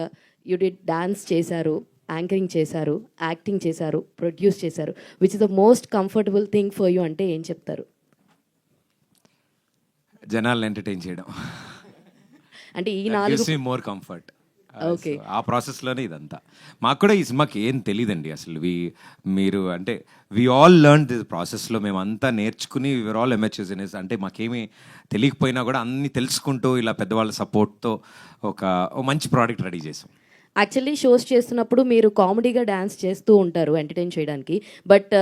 యూ డిడ్ డాన్స్ చేశారు, యాంకరింగ్ చేశారు, యాక్టింగ్ చేశారు, ప్రొడ్యూస్ చేశారు. Which is the most comfortable thing for you అంటే ఏం చెప్తారు? జనాలను ఎంటర్టైన్ చేయడం. అంటే ఈ 4 మోర్ కంఫర్ట్. ఓకే, ఆ ప్రాసెస్లోనే ఇదంతా. మాకు కూడా ఈ సినిమాకి ఏం తెలియదండి అసలు. మీరు అంటే వి ఆల్ లెర్న్ దిస్ ప్రాసెస్లో. మేము అంతా నేర్చుకుని విఆర్ ఆల్ ఎమర్చర్స్ ఇన్. అంటే మాకేమీ తెలియకపోయినా కూడా అన్ని తెలుసుకుంటూ ఇలా పెద్దవాళ్ళ సపోర్ట్తో ఒక మంచి ప్రోడక్ట్ రెడీ చేసాం. యాక్చువల్లీ షోస్ చేస్తున్నప్పుడు మీరు కామెడీగా డ్యాన్స్ చేస్తూ ఉంటారు ఎంటర్టైన్ చేయడానికి. బట్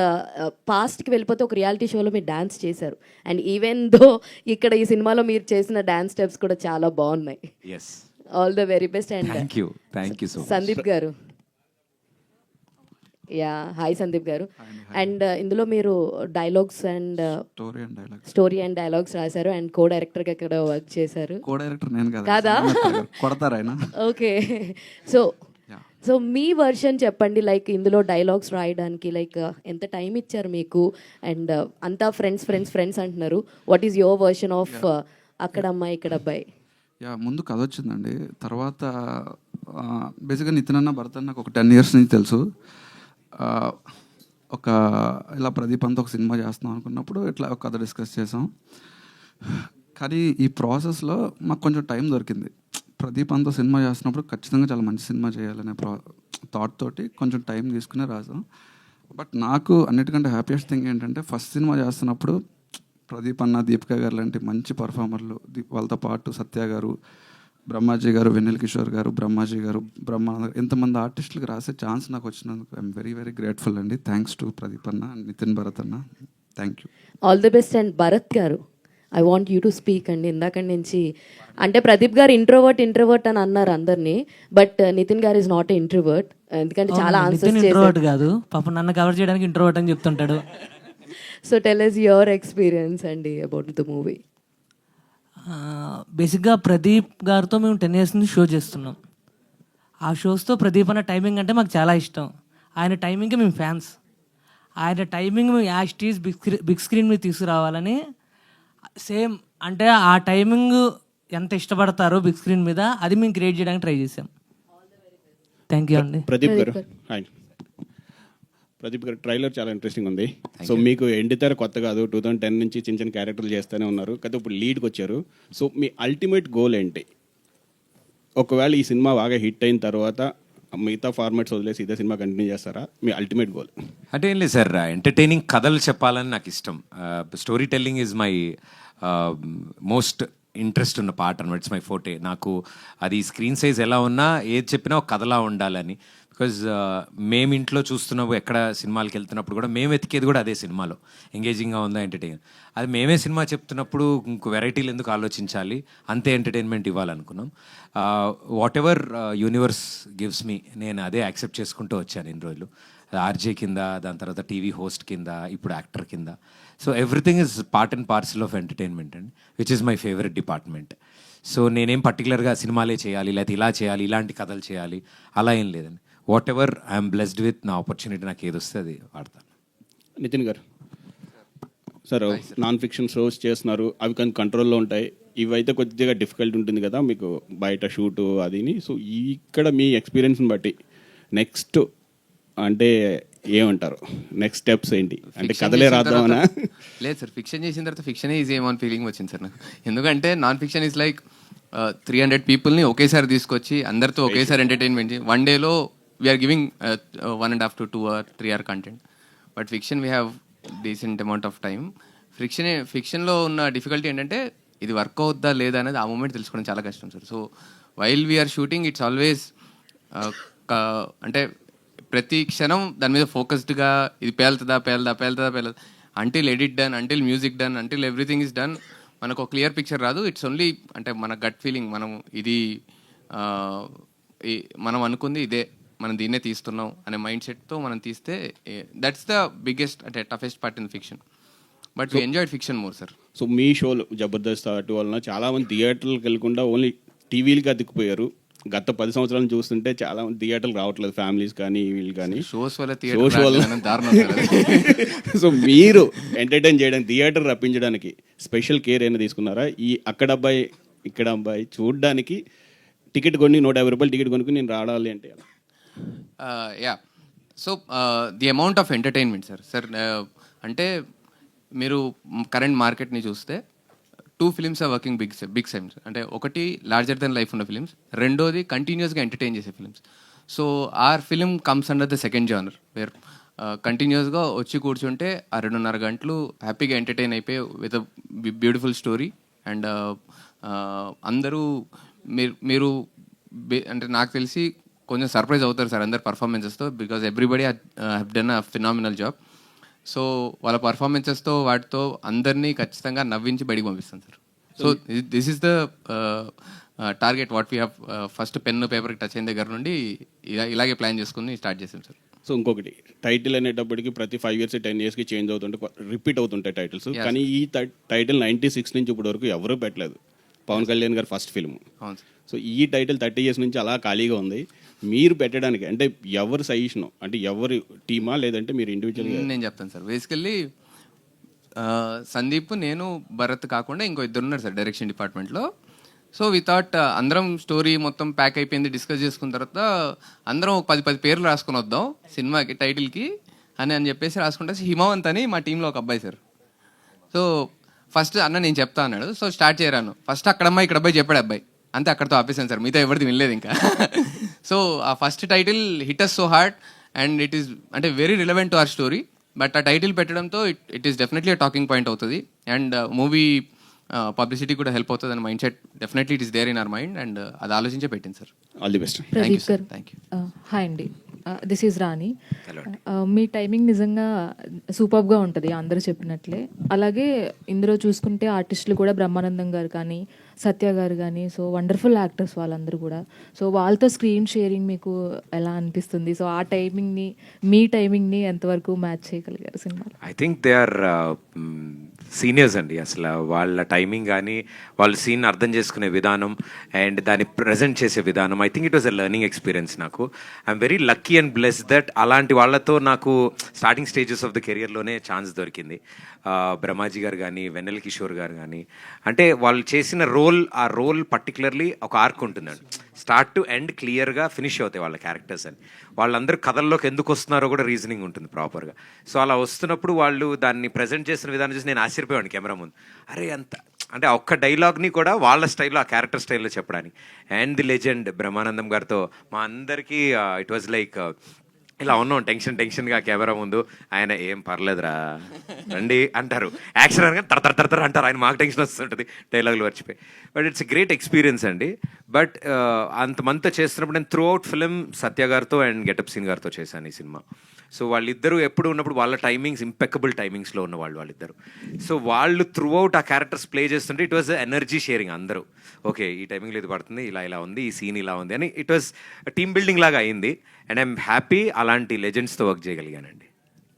పాస్ట్కి వెళ్ళిపోతే ఒక రియాలిటీ షోలో మీరు డ్యాన్స్ చేశారు. అండ్ ఈవెన్ దో ఇక్కడ ఈ సినిమాలో మీరు చేసిన డ్యాన్స్ స్టెప్స్ కూడా చాలా బాగున్నాయి. Yes, all the very best. And thank you so much. Sandeep garu, yeah hi Sandeep garu. And ఇందులో మీరు dialogues and story and dialogues రాశారు అండ్ కో డైరెక్టర్గా ఇక్కడ వర్క్ చేశారు. కో డైరెక్టర్ నేను కాదా? కొడతారు ఆయన. ఓకే, సో మీ వర్షన్ చెప్పండి. లైక్ ఇందులో డైలాగ్స్ రాయడానికి లైక్ ఎంత టైం ఇచ్చారు మీకు? అండ్ అంతా ఫ్రెండ్స్ అంటున్నారు. What is your version of అక్కడ అమ్మాయి ఇక్కడ అబ్బాయి? ముందు కథ వచ్చిందండి. తర్వాత బేసిక్గా నితిన్ అన్న భరత్ నాకు ఒక 10 years నుంచి తెలుసు. ఒక ఇలా ప్రదీప్ అంతా ఒక సినిమా చేస్తున్నాం అనుకున్నప్పుడు ఇట్లా ఒక కథ డిస్కస్ చేసాం. కానీ ఈ ప్రాసెస్లో మాకు కొంచెం టైం దొరికింది. ప్రదీప్ అంతా సినిమా చేస్తున్నప్పుడు ఖచ్చితంగా చాలా మంచి సినిమా చేయాలనే థాట్ తోటి కొంచెం టైం తీసుకునే రాసాం. బట్ నాకు అన్నిటికంటే హ్యాపీయెస్ట్ థింగ్ ఏంటంటే ఫస్ట్ సినిమా చేస్తున్నప్పుడు ప్రదీప్ అన్న, దీపిక గారు లాంటి మంచి పర్ఫార్మర్లు, వాళ్ళతో పాటు సత్య గారు, బ్రహ్మాజీ గారు, వెన్నెల కిషోర్ గారు, బ్రహ్మాజీ గారు, బ్రహ్మానంద గారు, ఇంతమంది ఆర్టిస్టులకు రాసే ఛాన్స్ నాకు వచ్చినందుకు ఐఎమ్ వెరీ వెరీ గ్రేట్ఫుల్ అండి. థ్యాంక్స్ టు ప్రదీప్ అన్న అండ్ నితిన్ భరత్ అన్న. Thank you. All the best. And Bharat garu, I want you to speak అండి. ఇందాక నుంచి అంటే ప్రదీప్ గారు ఇంట్రోవర్ట్ అని అన్నారు అందరినీ, బట్ నితిన్ గారు ఇస్ నాట్ ఇంట్రోవర్ట్. ఎందుకంటే చాలా ఆన్సర్స్ కాదు, పాపం నన్ను కవర్ చేయడానికి ఇంట్రోవర్ట్ అని చెప్తుంటాడు. So tell us your experience అండి అబౌట్ ద మూవీ. బేసిక్గా ప్రదీప్ గారితో మేము 10 years నుంచి షో చేస్తున్నాం. ఆ షోస్తో ప్రదీప్ అన్న టైమింగ్ అంటే మాకు చాలా ఇష్టం. ఆయన టైమింగ్కి మేము ఫ్యాన్స్. ఆయన టైమింగ్ మేము యాస్టీస్ బిగ్ స్క్రీన్ మీద తీసుకురావాలని సేమ్ అంటే ఆ టైమింగ్ ఎంత ఇష్టపడతారో బిగ్ స్క్రీన్ మీద అది మేము క్రియేట్ చేయడానికి ట్రై చేసాం. థ్యాంక్ యూ అండి. ప్రదీప్ గారు హాయ్. ప్రదీప్ గారు ట్రైలర్ చాలా ఇంట్రెస్టింగ్ ఉంది. సో మీకు ఎండితెర కొత్త కాదు, 2010 నుంచి చిన్న క్యారెక్టర్లు చేస్తూనే ఉన్నారు కదా, ఇప్పుడు లీడ్కి వచ్చారు. సో మీ అల్టిమేట్ గోల్ ఏంటి? ఒకవేళ ఈ సినిమా బాగా హిట్ అయిన తర్వాత మిగతా ఫార్మాట్స్ వదిలేసి ఇదే సినిమా కంటిన్యూ చేస్తారా? మీ అల్టిమేట్ గోల్? అంటే ఏం లేదు సార్, ఎంటర్టైనింగ్ కథలు చెప్పాలని నాకు ఇష్టం. Story telling is my most interest ఉన్న పార్ట్ అనమాట. It's my ఫోటే. నాకు అది స్క్రీన్ సైజ్ ఎలా ఉన్నా ఏది చెప్పినా ఒక కథలా ఉండాలని. బికాజ్ మేము ఇంట్లో చూస్తున్నాము, ఎక్కడ సినిమాలకి వెళ్తున్నప్పుడు కూడా మేము వెతికేది కూడా అదే సినిమాలో ఎంగేజింగ్గా ఉందా, ఎంటర్టైన్. అది మేమే సినిమా చెప్తున్నప్పుడు ఇంకో వెరైటీలు ఎందుకు ఆలోచించాలి, అంతే ఎంటర్టైన్మెంట్ ఇవ్వాలనుకున్నాం. Whatever universe gives me, నేను అదే యాక్సెప్ట్ చేసుకుంటూ వచ్చాను ఇన్ని రోజులు. ఆర్జే కింద, దాని తర్వాత టీవీ హోస్ట్ కింద, ఇప్పుడు యాక్టర్ కింద. So everything is part and parcel of entertainment అండి, which is my favourite department. So నేనేం పర్టికులర్గా సినిమాలే చేయాలి, లేకపోతే ఇలా చేయాలి, ఇలాంటి కథలు చేయాలి, అలా ఏం లేదండి. What ever I'm blessed with, నా ఆపర్చునిటీ నాకు ఏది వస్తే అది వాడతాను. నితిన్ గారు సార్, నాన్ ఫిక్షన్ షోస్ చేస్తున్నారు, అవి కానీ కంట్రోల్లో ఉంటాయి. ఇవైతే కొద్దిగా డిఫికల్ట్ ఉంటుంది కదా మీకు బయట షూటు అదిని. సో ఇక్కడ మీ ఎక్స్పీరియన్స్ని బట్టి నెక్స్ట్ అంటే ఏమంటారు, నెక్స్ట్ స్టెప్స్ ఏంటి? అంటే కథలే రాద్దామనా? లేదు సార్, ఫిక్షన్ చేసిన తర్వాత ఫిక్షనే ఈజీ ఏమో అని ఫీలింగ్ వచ్చింది సార్ నాకు. ఎందుకంటే నాన్ ఫిక్షన్ ఈజ్ లైక్ 300 పీపుల్ని ఒకేసారి తీసుకొచ్చి అందరితో ఒకేసారి ఎంటర్టైన్మెంట్. వన్ డేలో we're giving 1.5 to 2 or 3 hour content. But fiction we have decent amount of time. ఫిక్షన్లో ఉన్న డిఫికల్టీ ఏంటంటే ఇది వర్క్ అవుద్దా లేదా అనేది ఆ మూమెంట్ తెలుసుకోవడం చాలా కష్టం sir. So while we're shooting it's always అంటే ప్రతి క్షణం దాని మీద ఫోకస్డ్గా ఇది పేలుతుందా until edit done, until music done, until everything is done మనకు ఒక క్లియర్ పిక్చర్ రాదు. ఇట్స్ ఓన్లీ అంటే మన గట్ ఫీలింగ్, మనం ఇది మనం అనుకుంది ఇదే, మనం దీన్నే తీస్తున్నాం అనే మైండ్ సెట్తో మనం తీస్తే దట్స్ ద బిగ్గెస్ట్ అంటే toughest part in fiction. But we enjoyed fiction more sir. So మీ షోలు జబర్దస్త్ అటు వలన చాలామంది థియేటర్లకు వెళ్ళకుండా ఓన్లీ టీవీలకి అతికిపోయారు. గత 10 సంవత్సరాలు చూస్తుంటే చాలా మంది థియేటర్లు రావట్లేదు, ఫ్యామిలీస్ కానీ వీళ్ళు కానీ. షోస్ వల్ల సో మీరు ఎంటర్టైన్ చేయడానికి, థియేటర్ రప్పించడానికి స్పెషల్ కేర్ అయినా తీసుకున్నారా? ఈ అక్కడ అబ్బాయి ఇక్కడ అబ్బాయి చూడడానికి టికెట్ కొని 150 రూపాయలు టికెట్ కొనుక్కుని నేను రావాలి అంటే yeah. So the amount of entertainment sir అంటే మీరు కరెంట్ మార్కెట్ని చూస్తే 2 films are working big times. అంటే ఒకటి లార్జర్ దెన్ లైఫ్ ఉన్న ఫిలిమ్స్, రెండోది కంటిన్యూస్గా ఎంటర్టైన్ చేసే films. So our film comes under the second genre where కంటిన్యూస్గా వచ్చి కూర్చుంటే ఆ 2.5 గంటలు హ్యాపీగా ఎంటర్టైన్ అయిపోయి with a beautiful story. And అందరూ మీరు అంటే నాకు తెలిసి కొంచెం సర్ప్రైజ్ అవుతారు సార్ అందరు పర్ఫార్మెన్సెస్తో, because everybody have done a phenomenal job. So వాళ్ళ పర్ఫార్మెన్సెస్తో వాటితో అందరినీ ఖచ్చితంగా నవ్వించి బయటికి పంపిస్తాను sir. So this is the target what we have. First pen పేపర్కి టచ్ అయిన దగ్గర నుండి ఇలాగే ప్లాన్ చేసుకుని స్టార్ట్ చేసాం సార్. సో ఇంకొకటి, టైటిల్ అనేటప్పటికి ప్రతి 5 years 10 yearsకి చేంజ్ అవుతుంటే రిపీట్ అవుతుంటాయి టైటిల్స్. కానీ ఈ టైటిల్ 96 నుంచి ఇప్పటి వరకు ఎవరూ పెట్టలేదు. పవన్ కళ్యాణ్ గారు ఫస్ట్ ఫిల్మ్. సో ఈ టైటిల్ 30 years నుంచి అలా ఖాళీగా ఉంది. మీరు పెట్టడానికి అంటే ఎవరు సజెషన్, అంటే ఎవరు టీమా లేదంటే మీరు ఇండివిజువల్గా? నేను చెప్తాను సార్. బేసికల్లీ సందీప్, నేను, భరత్ కాకుండా ఇంకో 2 ఉన్నారు సార్ డైరెక్షన్ డిపార్ట్మెంట్లో. సో వి థాట్ అందరం స్టోరీ మొత్తం ప్యాక్ అయిపోయింది, డిస్కస్ చేసుకున్న తర్వాత అందరం 10 పేర్లు రాసుకొని వద్దాం సినిమాకి టైటిల్కి అని చెప్పేసి రాసుకుంటే హిమవంత్ అని మా టీంలో ఒక అబ్బాయి సార్. సో ఫస్ట్ అన్న నేను చెప్తా అన్నాడు. So start చేయరాను. ఫస్ట్ అక్కడ అమ్మాయి ఇక్కడ అబ్బాయి చెప్పాడు అబ్బాయి, అంతే అక్కడతో ఆపేసాను సార్. మిగతా ఎవరిది వినలేదు ఇంకా. సో ఆ first title hit us so hard and it is అంటే very relevant to our story. But ఆ టైటిల్ పెట్టడంతో it is definitely talking point అవుతుంది అండ్ మూవీ పబ్లిసిటీ కూడా హెల్ప్ అవుతుంది అని mind set definitely it is there in our mind and అది ఆలోచించే పెట్టింది sir. All the best. Thank you sir. Thank you. Hi అండి, దిస్ ఈజ్ రాణి. మీ టైమింగ్ నిజంగా సూపర్గా ఉంటుంది అందరూ చెప్పినట్లే. అలాగే ఇందులో చూసుకుంటే ఆర్టిస్టులు కూడా బ్రహ్మానందం గారు కానీ, సత్య గారు కానీ, సో వండర్ఫుల్ యాక్టర్స్ వాళ్ళందరూ కూడా. సో వాళ్ళతో స్క్రీన్ షేరింగ్ మీకు ఎలా అనిపిస్తుంది? సో ఆ టైమింగ్ని, మీ టైమింగ్ని ఎంతవరకు మ్యాచ్ చేయగలిగారు సినిమాలో? I think they are seniors అండి. అసలు వాళ్ళ టైమింగ్ కానీ, వాళ్ళ సీన్ అర్థం చేసుకునే విధానం అండ్ దాన్ని ప్రజెంట్ చేసే విధానం, I think it was a learning experience. నాకు I'm very lucky and blessed that అలాంటి వాళ్ళతో నాకు స్టార్టింగ్ స్టేజెస్ ఆఫ్ ద కెరియర్లోనే ఛాన్స్ దొరికింది. బ్రహ్మాజీ గారు కానీ, వెన్నెల కిషోర్ గారు కానీ, అంటే వాళ్ళు చేసిన ఆ రోల్ పర్టికులర్లీ ఒక ఆర్క్ ఉంటుందండి. స్టార్ట్ టు ఎండ్ క్లియర్గా ఫినిష్ అవుతాయి వాళ్ళ క్యారెక్టర్స్ అని. వాళ్ళందరూ కథల్లోకి ఎందుకు వస్తున్నారో కూడా రీజనింగ్ ఉంటుంది ప్రాపర్గా. సో అలా వస్తున్నప్పుడు వాళ్ళు దాన్ని ప్రజెంట్ చేసిన విధానం చూసి నేను ఆశ్చర్యపోయాను కెమెరా ముందు. అరే అంత అంటే ఆ ఒక్క డైలాగ్ని కూడా వాళ్ళ స్టైల్లో, ఆ క్యారెక్టర్ స్టైల్లో చెప్పడానికి. అండ్ ది లెజెండ్ బ్రహ్మానందం గారితో మా అందరికీ ఇట్ వాజ్ లైక్ ఇలా ఉన్నాం టెన్షన్గా కెమెరా ముందు. ఆయన ఏం పర్లేదురా రండి అంటారు, యాక్షన్ అనగా తర అంటారు, ఆయన మాకు టెన్షన్ వస్తుంటుంది డైలాగులు మర్చిపోయి. బట్ ఇట్స్ గ్రేట్ ఎక్స్పీరియన్స్ అండి. బట్ అంతమంతా చేస్తున్నప్పుడు నేను త్రూ అవుట్ ఫిలిం సత్య గారితో అండ్ గెటప్ సీన్ గారితో చేశాను ఈ సినిమా. సో వాళ్ళిద్దరూ ఎప్పుడు ఉన్నప్పుడు వాళ్ళ టైమింగ్స్ ఇంపెక్కబుల్ టైమింగ్స్లో ఉన్న వాళ్ళిద్దరు. సో వాళ్ళు త్రూ అవుట్ ఆ క్యారెక్టర్స్ ప్లే చేస్తుంటే ఇట్ వాజ్ ఎనర్జీ షేరింగ్. అందరూ ఓకే ఈ టైమింగ్లో ఇది పడుతుంది, ఇలా ఉంది, ఈ సీన్ ఇలా ఉంది అని ఇట్ వాజ్ టీమ్ బిల్డింగ్ లాగా అయింది. అండ్ ఐఎమ్ హ్యాపీ అలాంటి లెజెండ్స్తో వర్క్ చేయగలిగానండి.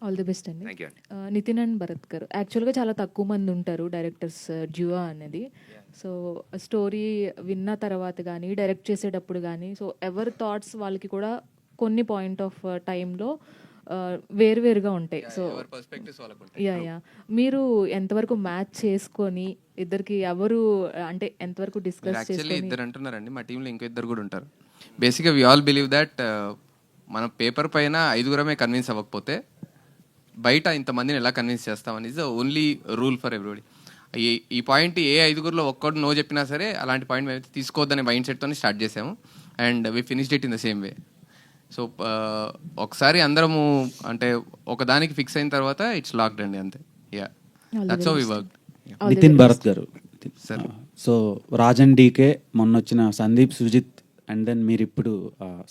ఆల్ ది బెస్ట్ అండి. థ్యాంక్ యూ అండి. నితిన్ అండ్ భరత్ గారు యాక్చువల్గా చాలా తక్కువ మంది ఉంటారు డైరెక్టర్స్ డ్యూయో అనేది. సో స్టోరీ విన్న తర్వాత కానీ డైరెక్ట్ చేసేటప్పుడు కానీ సో ఎవరి థాట్స్ వాళ్ళకి కూడా కొన్ని పాయింట్ ఆఫ్ టైంలో వేరువేరుగా ఉంటాయి. సో యా మీరు ఎంతవరకు మ్యాచ్ చేసుకొని ఇద్దరికి ఎవరు అంటే ఎంతవరకు డిస్కస్ యాక్చువల్లీ చేసుకొని ఇద్దరు అంటున్నారండి, మా టీంలో ఇంకో ఇద్దరు కూడా ఉంటారు. బేసిక్గా వి ఆల్ బిలీవ్ దట్ మన పేపర్ పైన 5గురమే కన్విన్స్ అవ్వకపోతే బయట ఇంతమందిని ఎలా కన్విన్స్ చేస్తామని is the only rule for everybody. ఈ పాయింట్ ఏ 5గురిలో ఒక్కడు నో చెప్పినా సరే అలాంటి పాయింట్ మేము తీసుకోవద్దనే మైండ్ సెట్తో స్టార్ట్ చేసాము. And we finished it in the same way. So ఒకసారి అందరము అంటే ఒకదానికి ఫిక్స్ అయిన తర్వాత ఇట్స్ లాక్డ్ అండి, అంతే. Yeah that's how we work. Nitin Bharat garu, so Rajan DK మొన్న వచ్చిన సందీప్ సుజిత్ అండ్ దెన్ మీరు ఇప్పుడు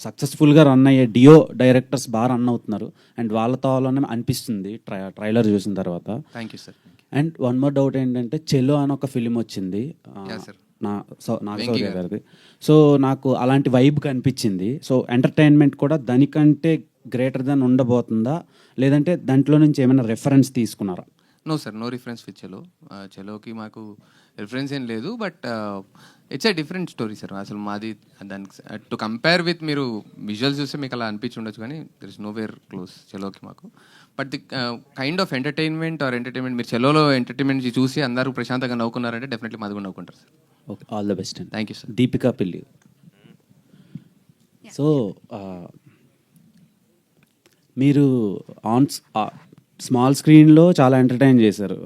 సక్సెస్ఫుల్గా రన్ అయ్యే డియో డైరెక్టర్స్ బాగా రన్ అవుతున్నారు అండ్ వాళ్ళతో వాళ్ళనే అనిపిస్తుంది ట్రైలర్ చూసిన తర్వాత. Thank you sir. And one more doubt ఏంటంటే చెలో అని ఒక ఫిలిం వచ్చింది నాగశౌర్య గారిది. సో నాకు అలాంటి వైబ్ కనిపించింది. సో ఎంటర్టైన్మెంట్ కూడా దానికంటే గ్రేటర్ దాన్ ఉండబోతుందా, లేదంటే దాంట్లో నుంచి ఏమైనా రెఫరెన్స్ తీసుకున్నారా? No sir, no reference with Chalo. చెలోకి మాకు రిఫరెన్స్ ఏం లేదు. But it's a different story sir. అసలు మాది దానికి టు కంపేర్ విత్ మీరు విజువల్స్ చూస్తే మీకు అలా అనిపించి ఉండొచ్చు, కానీ there is nowhere close చెలోకి మాకు. But the kind of entertainment మీరు చెలోలో ఎంటర్టైన్మెంట్ చూసి అందరూ ప్రశాంతంగా నవ్వుకున్నారంటే డెఫినెట్లీ మాది కూడా నవ్వుకుంటారు sir. Okay, all the best అండి. Thank you sir. Deepika Pilli. So మీరు ఆన్ స్మాల్ స్క్రీన్లో చాలా ఎంటర్టైన్ చేశారు,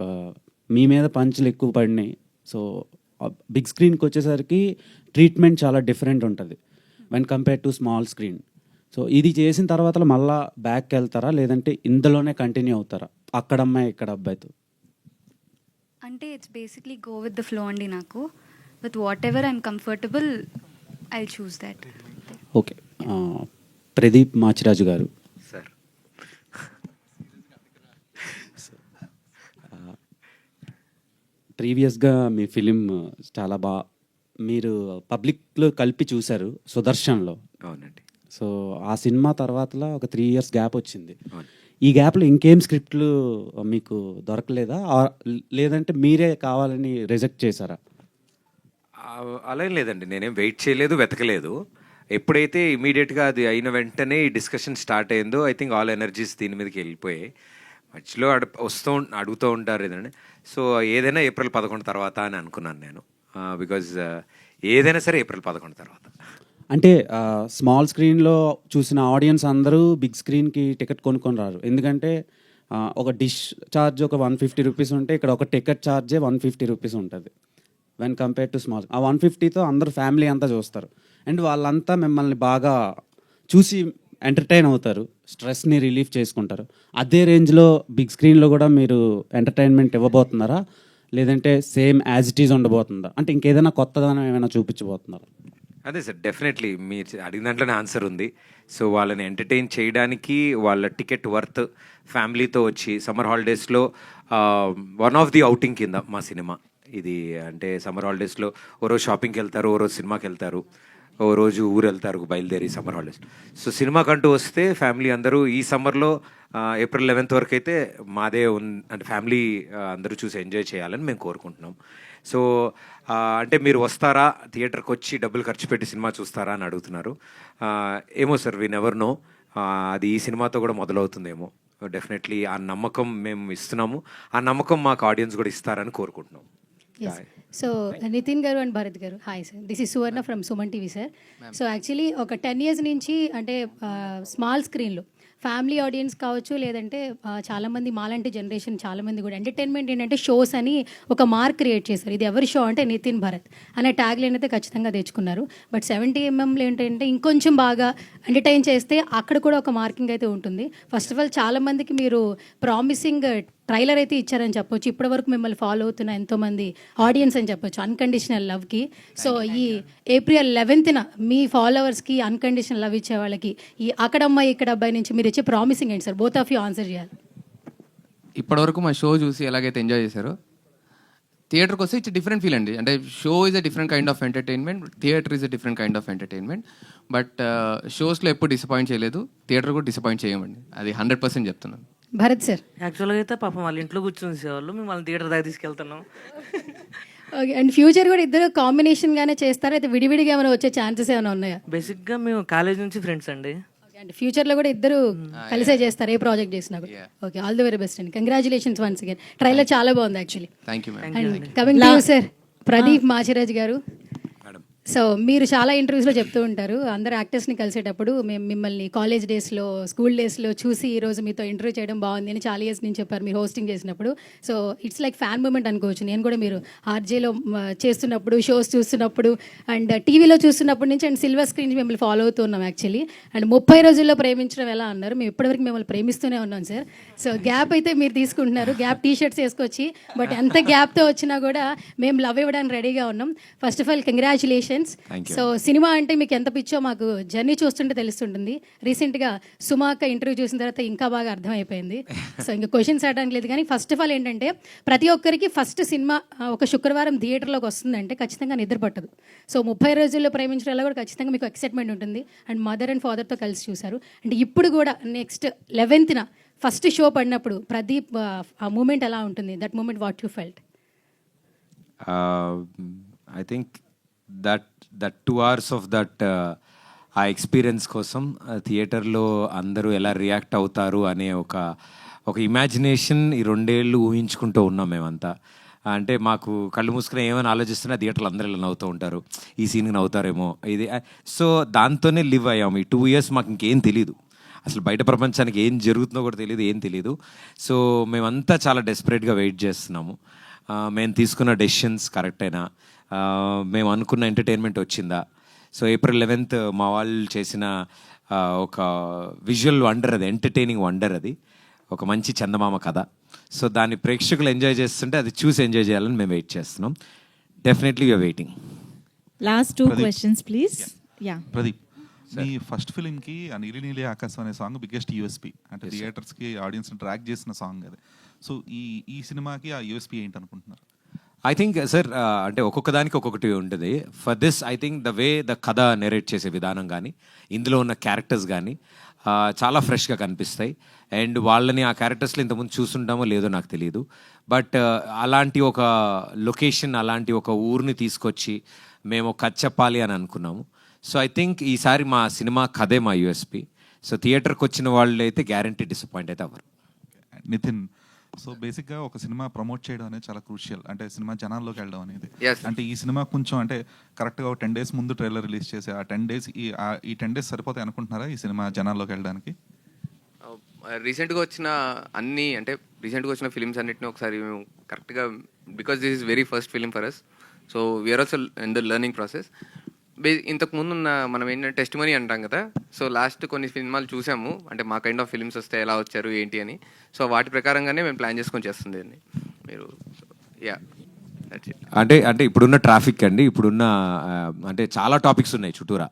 మీ మీద పంచులు ఎక్కువ పడినాయి. సో బిగ్ స్క్రీన్కి వచ్చేసరికి ట్రీట్మెంట్ చాలా డిఫరెంట్ ఉంటుంది when compare to small screen. So ఇది చేసిన తర్వాత మళ్ళీ బ్యాక్కి వెళ్తారా, లేదంటే ఇందులోనే కంటిన్యూ అవుతారా అక్కడ అమ్మాయి ఇక్కడ అబ్బాయితో? అంటే it's basically go with the flow అండి. నాకు with what ever I'm comfortable I choose that. Okay, Pradeep Machiraju గారు. సార్ ప్రీవియస్గా మీ ఫిలిం చాలా మీరు పబ్లిక్లో కలిపి చూశారు సుదర్శన్లో. అవునండి. సో ఆ సినిమా తర్వాతలో ఒక 3 years గ్యాప్ వచ్చింది. ఈ గ్యాప్లో ఇంకేం స్క్రిప్ట్లు మీకు దొరకలేదా, లేదంటే మీరే కావాలని రిజెక్ట్ చేశారా? అలా ఏం లేదండి, నేనేం వెయిట్ చేయలేదు, వెతకలేదు. ఎప్పుడైతే ఇమీడియట్గా అది అయిన వెంటనే ఈ డిస్కషన్ స్టార్ట్ అయిందో ఐ థింక్ ఆల్ ఎనర్జీస్ దీని మీదకి వెళ్ళిపోయాయి. మధ్యలో అడుగుతూ ఉంటారు ఏదంటే. సో ఏదైనా ఏప్రిల్ 11 తర్వాత అని అనుకున్నాను నేను, బికాజ్ ఏదైనా సరే ఏప్రిల్ 11 తర్వాత. అంటే స్మాల్ స్క్రీన్లో చూసిన ఆడియన్స్ అందరూ బిగ్ స్క్రీన్కి టికెట్ కొనుక్కొని రారు, ఎందుకంటే ఒక డిష్ ఛార్జ్ ఒక 150 రూపీస్ ఉంటే ఇక్కడ ఒక టికెట్ ఛార్జే 150 రూపీస్ ఉంటుంది వెన్ కంపేర్ టు స్మాల్. ఆ 150తో అందరూ ఫ్యామిలీ అంతా చూస్తారు అండ్ వాళ్ళంతా మిమ్మల్ని బాగా చూసి ఎంటర్టైన్ అవుతారు, స్ట్రెస్ని రిలీఫ్ చేసుకుంటారు. అదే రేంజ్లో బిగ్ స్క్రీన్లో కూడా మీరు ఎంటర్టైన్మెంట్ ఇవ్వబోతున్నారా, లేదంటే సేమ్ యాజ్ ఇట్ ఈజ్ ఉండబోతుందా, అంటే ఇంకేదైనా కొత్తదనం ఏమైనా చూపించబోతున్నారా? అదే సార్, డెఫినెట్లీ మీరు అడిగిన దాంట్లోనే ఆన్సర్ ఉంది. సో వాళ్ళని ఎంటర్టైన్ చేయడానికి వాళ్ళ టికెట్ వర్త్ ఫ్యామిలీతో వచ్చి సమ్మర్ హాలిడేస్లో వన్ ఆఫ్ ది అవుటింగ్ కింద మా సినిమా ఇది. అంటే సమ్మర్ హాలిడేస్లో ఓ రోజు షాపింగ్కి వెళ్తారు, ఓ రోజు సినిమాకి వెళ్తారు, ఓ రోజు ఊరు వెళ్తారు బయలుదేరి సమ్మర్ హాలిడేస్. సో సినిమాకంటూ వస్తే ఫ్యామిలీ అందరూ ఈ సమ్మర్లో ఏప్రిల్ 11th వరకు అయితే మాదే అంటే ఫ్యామిలీ అందరూ చూసి ఎంజాయ్ చేయాలని మేము కోరుకుంటున్నాం. సో అంటే మీరు వస్తారా, థియేటర్కి వచ్చి డబ్బులు ఖర్చు పెట్టి సినిమా చూస్తారా అని అడుగుతున్నారు. ఏమో సార్, వి నెవర్ నో. అది ఈ సినిమాతో కూడా మొదలవుతుందేమో. డెఫినెట్లీ ఆ నమ్మకం మేము ఇస్తున్నాము, ఆ నమ్మకం మాకు ఆడియన్స్ కూడా ఇస్తారని కోరుకుంటున్నాం. సో నితిన్ గారు అండ్ భరత్ గారు, hi sir, this is Suvarna from Suman TV sir. So actually ఒక 10 years నుంచి అంటే స్మాల్ స్క్రీన్లో ఫ్యామిలీ ఆడియన్స్ కావచ్చు, లేదంటే చాలామంది మాలాంటి జనరేషన్ చాలామంది కూడా ఎంటర్టైన్మెంట్ ఏంటంటే షోస్ అని ఒక మార్క్ క్రియేట్ చేశారు. ఇది ఎవరి షో అంటే నితిన్ భరత్ అనే ట్యాగ్ లైన్ అయితే ఖచ్చితంగా తెచ్చుకున్నారు. బట్ 70mm ఏంటంటే ఇంకొంచెం బాగా ఎంటర్టైన్ చేస్తే అక్కడ కూడా ఒక మార్కింగ్ అయితే ఉంటుంది. ఫస్ట్ ఆఫ్ ఆల్ చాలామందికి మీరు ప్రామిసింగ్ ట్రైలర్ అయితే ఇచ్చారని చెప్పొచ్చు. ఇప్పటివరకు మిమ్మల్ని ఫాలో అవుతున్న ఎంతోమంది ఆడియన్స్ అని చెప్పొచ్చు అన్కండిషనల్ లవ్కి. సో ఈ April 11th మీ ఫాలోవర్స్కి అన్కండిషనల్ లవ్ ఇచ్చే వాళ్ళకి ఈ అక్కడ అమ్మాయి ఇక్కడ అబ్బాయి నుంచి మీరు ఇచ్చే ప్రామిసింగ్ ఏంటి sir? Both of you answer చేయాలి. ఇప్పటివరకు మా షో చూసి ఎలాగైతే ఎంజాయ్ చేశారో, థియేటర్కి వస్తే ఇట్స్ డిఫరెంట్ ఫీల్ అండి. అంటే show is a different kind of entertainment, theatre is a different kind of entertainment. But షోస్లో ఎప్పుడు డిసప్పాయింట్ చేయలేదు, థియేటర్ కూడా డిసప్పాయింట్ చేయమండి, అది 100% చెప్తున్నాను. భరత్ సార్ యాక్చువల్గా అయితే పాపం వాళ్ళ ఇంట్లో కూర్చొని సేవాళ్ళు, మేము వాళ్ళని థియేటర్ దాకా తీసుకెళ్తున్నాం. ఓకే. అండ్ ఫ్యూచర్ కూడా ఇద్దరు కాంబినేషన్గానే చేస్తారా, అయితే విడివిడిగా ఏమైనా వచ్చే ఛాన్సెస్ ఏమైనా ఉన్నాయా? బేసిక్గా మేము కాలేజ్ నుంచి ఫ్రెండ్స్ అండి. అంటే ఫ్యూచర్లో కూడా ఇద్దరు కలిసే చేస్తారు ఏ ప్రాజెక్ట్ చేసినా కూడా. Okay, all the very best అండి. Congratulations once again. ట్రైలర్ చాలా బాగుంది actually. Thank you ma'am. And coming to sir Pradeep Machiraju garu. So మీరు చాలా ఇంటర్వ్యూస్లో చెప్తూ ఉంటారు, అందరు యాక్టర్స్ని కలిసేటప్పుడు మేము మిమ్మల్ని కాలేజ్ డేస్లో, స్కూల్ డేస్లో చూసి ఈరోజు మీతో ఇంటర్వ్యూ చేయడం బాగుంది అని చాలా ఇయర్స్ నుంచి చెప్పారు మీరు హోస్టింగ్ చేసినప్పుడు. So it's like fan moment అనుకోవచ్చు. నేను కూడా మీరు ఆర్జేలో చేస్తున్నప్పుడు, షోస్ చూస్తున్నప్పుడు అండ్ టీవీలో చూస్తున్నప్పటి నుంచి అండ్ సిల్వర్ స్క్రీన్ మిమ్మల్ని ఫాలో అవుతూ ఉన్నాం యాక్చువల్లీ. అండ్ 30 రోజుల్లో ప్రేమించడం ఎలా అన్నారు, మేము ఇప్పటివరకు మిమ్మల్ని ప్రేమిస్తూనే ఉన్నాం సార్. సో గ్యాప్ అయితే మీరు తీసుకుంటున్నారు, గ్యాప్ టీషర్ట్స్ వేసుకొచ్చి. బట్ ఎంత గ్యాప్తో వచ్చినా కూడా మేము లవ్ ఇవ్వడానికి రెడీగా ఉన్నాం. First of all congratulations. So cinema అంటే మీకు ఎంత పిచ్చో మాకు జర్నీ చూస్తుంటే తెలుస్తుంటుంది. రీసెంట్గా సుమాక ఇంటర్వ్యూ చూసిన తర్వాత ఇంకా బాగా అర్థమైపోయింది. సో ఇంకా క్వశ్చన్స్ అడడానికి లేదు, కానీ ఫస్ట్ ఆఫ్ ఆల్ ఏంటంటే ప్రతి ఒక్కరికి ఫస్ట్ సినిమా ఒక శుక్రవారం థియేటర్లోకి వస్తుందంటే ఖచ్చితంగా నిద్ర పట్టదు. సో 30 రోజుల్లో ప్రేమించడంలో కూడా ఖచ్చితంగా మీకు ఎక్సైట్మెంట్ ఉంటుంది. అండ్ మదర్ అండ్ ఫాదర్తో కలిసి చూశారు. అండ్ ఇప్పుడు కూడా నెక్స్ట్ 11th ఫస్ట్ షో పడినప్పుడు ప్రదీప్ ఆ మూమెంట్ ఎలా ఉంటుంది? That moment what you felt? I think that 2 hours of that uh experience కోసం థియేటర్లో అందరూ ఎలా రియాక్ట్ అవుతారు అనే ఒక ఇమాజినేషన్ ఈ 2 ఏళ్ళు ఊహించుకుంటూ ఉన్నాం మేమంతా. అంటే మాకు కళ్ళు మూసుకుని ఏమైనా ఆలోచిస్తున్నా థియేటర్లో అందరూ ఇలా నవ్వుతూ ఉంటారు, ఈ సీన్కి నవ్వుతారేమో ఇది. సో దాంతోనే లివ్ అయ్యాము ఈ 2 years. మాకు ఇంకేం తెలీదు, అసలు బయట ప్రపంచానికి ఏం జరుగుతుందో కూడా తెలియదు, ఏం తెలీదు. సో మేమంతా చాలా డెస్పరేట్గా వెయిట్ చేస్తున్నాము. మేము తీసుకున్న డెసిషన్స్ కరెక్టేనా, మేము అనుకున్న ఎంటర్టైన్మెంట్ వచ్చిందా. సో April 11th మా వాళ్ళు చేసిన ఒక విజువల్ వండర్, అది ఎంటర్టైనింగ్ వండర్, అది ఒక మంచి చందమామ కథ. సో దాన్ని ప్రేక్షకులు ఎంజాయ్ చేస్తుంటే అది చూసి ఎంజాయ్ చేయాలని మేము వెయిట్ చేస్తున్నాం. Definitely you're waiting. Last 2 questions please. Yeah Pradeep, మీ ఫస్ట్ ఫిలింకి ఆ నీలి నీలి ఆకాశం అనే సాంగ్ బిగ్గెస్ట్ యూఎస్పీ, అంటే థియేటర్స్కి ఆడియన్స్ని ట్రాక్ చేసిన సాంగ్ అది. సో ఈ సినిమాకి ఆ యూఎస్పీ ఏంటి అనుకుంటున్నారు? ఐ థింక్ సార్, అంటే ఒక్కొక్క దానికి ఒక్కొక్కటి ఉంటుంది. For this I think the way the కథ నెరేట్ చేసే విధానం కానీ, ఇందులో ఉన్న క్యారెక్టర్స్ కానీ చాలా ఫ్రెష్గా కనిపిస్తాయి. అండ్ వాళ్ళని ఆ క్యారెక్టర్స్లో ఇంతకుముందు చూసుంటామో లేదో నాకు తెలియదు. బట్ అలాంటి ఒక లొకేషన్, అలాంటి ఒక ఊరిని తీసుకొచ్చి మేము కథ చెప్పాలి అని అనుకున్నాము. సో ఐ థింక్ ఈసారి మా సినిమా కథే మా యూఎస్పీ. సో థియేటర్కి వచ్చిన వాళ్ళు అయితే గ్యారంటీ డిసప్పాయింట్ అయితే అవ్వరు. నితిన్, సో బేసిక్గా ఒక సినిమా ప్రమోట్ చేయడం అనేది చాలా క్రూషియల్, అంటే సినిమా జనాల్లోకి వెళ్ళడం అనేది. అంటే ఈ సినిమా కొంచెం అంటే కరెక్ట్గా ఒక 10 days ముందు ట్రైలర్ రిలీజ్ చేసి ఆ 10 days ఈ 10 days సరిపోతాయి అనుకుంటున్నారా ఈ సినిమా జనాల్లోకి వెళ్ళడానికి? రీసెంట్గా వచ్చిన ఫిలిమ్స్ అన్నిటిని ఒకసారి మేము కరెక్ట్గా, because this is very first film for us, so we're also in the learning process. ఇంతకు ముందు ఉన్న మనం ఏంటంటే టెస్ట్ మనీ అంటాం కదా, సో లాస్ట్ కొన్ని సినిమాలు చూసాము, అంటే మా కైండ్ ఆఫ్ ఫిలిమ్స్ వస్తే ఎలా వచ్చారు ఏంటి అని. సో వాటి ప్రకారంగానే మేము ప్లాన్ చేసుకొని చేస్తుంది అండి మీరు. యా, అంటే ఇప్పుడున్న ట్రాఫిక్ అండి, ఇప్పుడున్న అంటే చాలా టాపిక్స్ ఉన్నాయి చుట్టూరా.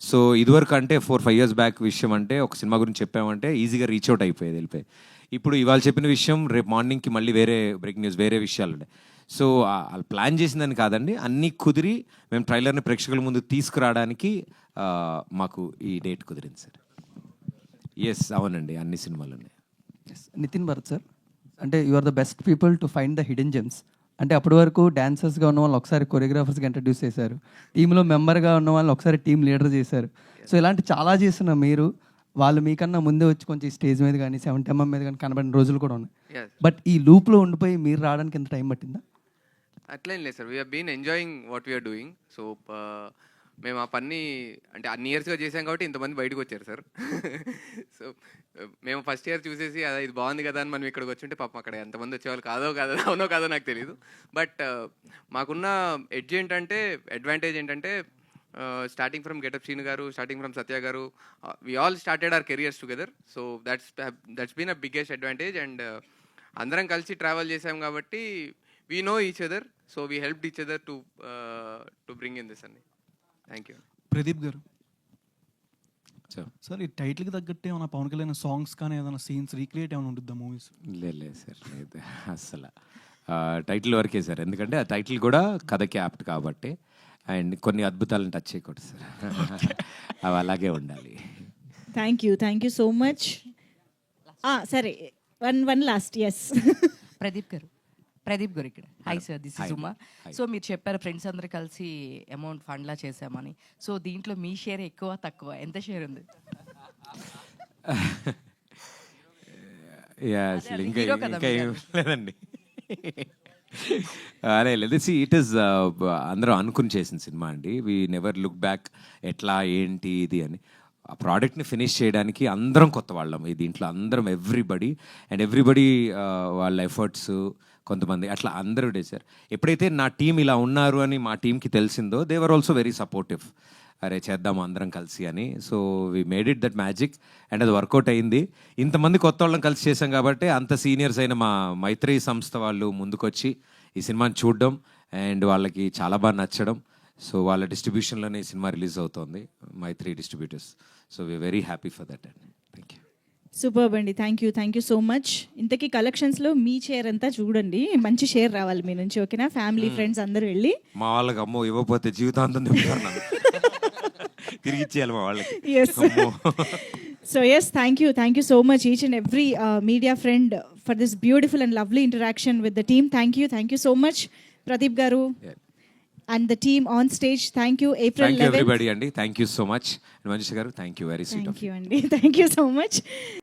సో ఇదివరకు అంటే 4-5 years బ్యాక్ విషయం అంటే ఒక సినిమా గురించి చెప్పామంటే ఈజీగా రీచ్ అవుట్ అయిపోయేది, వెళ్ళిపోయి. ఇప్పుడు ఇవాళ చెప్పిన విషయం రేపు మార్నింగ్కి మళ్ళీ వేరే బ్రేకింగ్ న్యూస్, వేరే విషయాలు ఉన్నాయి. సో వాళ్ళు ప్లాన్ చేసిందని కాదండి, అన్నీ కుదిరి మేము ట్రైలర్ని ప్రేక్షకుల ముందు తీసుకురావడానికి మాకు ఈ డేట్ కుదిరింది సార్. ఎస్, అవునండి, అన్ని సినిమాలు ఉన్నాయి. నితిన్ భరత్ సార్, అంటే you are the best people to find the hidden gems. అంటే అప్పటి వరకు డాన్సర్స్గా ఉన్న వాళ్ళు ఒకసారి కొరియోగ్రాఫర్స్గా ఇంట్రడ్యూస్ చేశారు, టీంలో మెంబర్గా ఉన్న వాళ్ళని ఒకసారి టీం లీడర్ చేశారు. సో ఇలాంటి చాలా చేస్తున్న మీరు, వాళ్ళు మీకన్నా ముందే వచ్చి కొంచెం స్టేజ్ మీద కానీ 70mm మీద కానీ కనబడిన రోజులు కూడా ఉన్నాయి. బట్ ఈ లూప్లో ఉండిపోయి మీరు రావడానికి ఎంత టైం పట్టిందా? అట్లేం లేదు సార్, we're been enjoying what we're doing. So మేము ఆ పని అంటే అన్ని ఇయర్స్గా చేసాం కాబట్టి ఇంతమంది బయటకు వచ్చారు సార్. సో మేము ఫస్ట్ ఇయర్ చూసేసి అదే ఇది బాగుంది కదా అని మనం ఇక్కడికి వచ్చుంటే పాపం అక్కడ ఎంతమంది వచ్చేవాళ్ళు అవునో కాదో నాకు తెలియదు. బట్ మాకున్న అడ్వాంటేజ్ ఏంటంటే స్టార్టింగ్ ఫ్రమ్ గెటప్ శ్రీను గారు, starting from Satya garu, we all started our careers together. So that's been a biggest advantage. And అందరం కలిసి ట్రావెల్ చేసాం కాబట్టి we know each other. So we help each other to bring in this అండి. Thank you. Pradeep garu sir, ఈ టైటిల్కి తగ్గట్టు ఏమైనా పవన్ కళ్యాణ్ సాంగ్స్ కానీ ఏదైనా సీన్స్ రీక్రియేట్ ఏమైనా ఉంటుందా మూవీస్? లేదు సార్, లేదు అస్సలు. టైటిల్ వరకే సార్, ఎందుకంటే ఆ టైటిల్ కూడా కథకి యాప్ట్ కాబట్టి. అండ్ కొన్ని అద్భుతాలను టచ్ చేయకూడదు సార్, అవి అలాగే ఉండాలి. Thank you so much. సరే, వన్ లాస్ట్. ఎస్ ప్రదీప్ గారు ఇక్కడ. Hi sir, this is Uma. So మీరు చెప్పారు ఫ్రెండ్స్ అందరూ కలిసి అమౌంట్ ఫండ్లా చేసామని. సో దీంట్లో మీ షేర్ ఎక్కువ తక్కువ ఎంత షేర్ ఉంది? ఇంకా ఏం లేదండి. అరే లేదు, ఇట్ ఈస్ అందరూ అనుకుని చేసిన సినిమా అండి. వీ నెవర్ లుక్ బ్యాక్ ఎట్లా ఏంటి ఇది అని. ఆ ప్రోడక్ట్ని ఫినిష్ చేయడానికి అందరం కొత్త వాళ్ళం ఈ దీంట్లో, అందరం ఎవ్రీబడి వాళ్ళ ఎఫర్ట్స్, కొంతమంది అట్లా అందరూ సార్. ఎప్పుడైతే నా టీం ఇలా ఉన్నారు అని మా టీంకి తెలిసిందో, they were also very supportive. అరే చేద్దాము అందరం కలిసి అని. So we made it that magic and అది వర్కౌట్ అయింది. ఇంతమంది కొత్త వాళ్ళని కలిసి చేసాం కాబట్టి అంత సీనియర్స్ అయిన మా మైత్రి సంస్థ వాళ్ళు ముందుకొచ్చి ఈ సినిమాని చూడడం అండ్ వాళ్ళకి చాలా బాగా నచ్చడం. సో వాళ్ళ డిస్ట్రిబ్యూషన్లోనే ఈ సినిమా రిలీజ్ అవుతుంది, Mythri distributors. So we very happy for that అండి. Thank you. సూపర్ అండి. Thank you so much. ఇంతకీ కలెక్షన్స్లో మీ షేర్ అంతా చూడండి, మంచి షేర్ రావాలి మీ నుంచి. ఓకేనా? ఫ్యామిలీ ఫ్రెండ్స్ అందరూ వెళ్ళి మా వాళ్ళకి అమ్మో ఇవ్వకపోతే జీవితాంతం తిరిగి ఇచ్చేయాలి మా వాళ్ళకి. So yes, thank you so much each and every media friend for this beautiful and lovely interaction with the team. Thank you so much Pradeep garu and the team on stage. Thank you. April 11th. Thank you everybody అండి. Thank you so much. Manjush garu, thank you, very sweet of you. Thank you so much.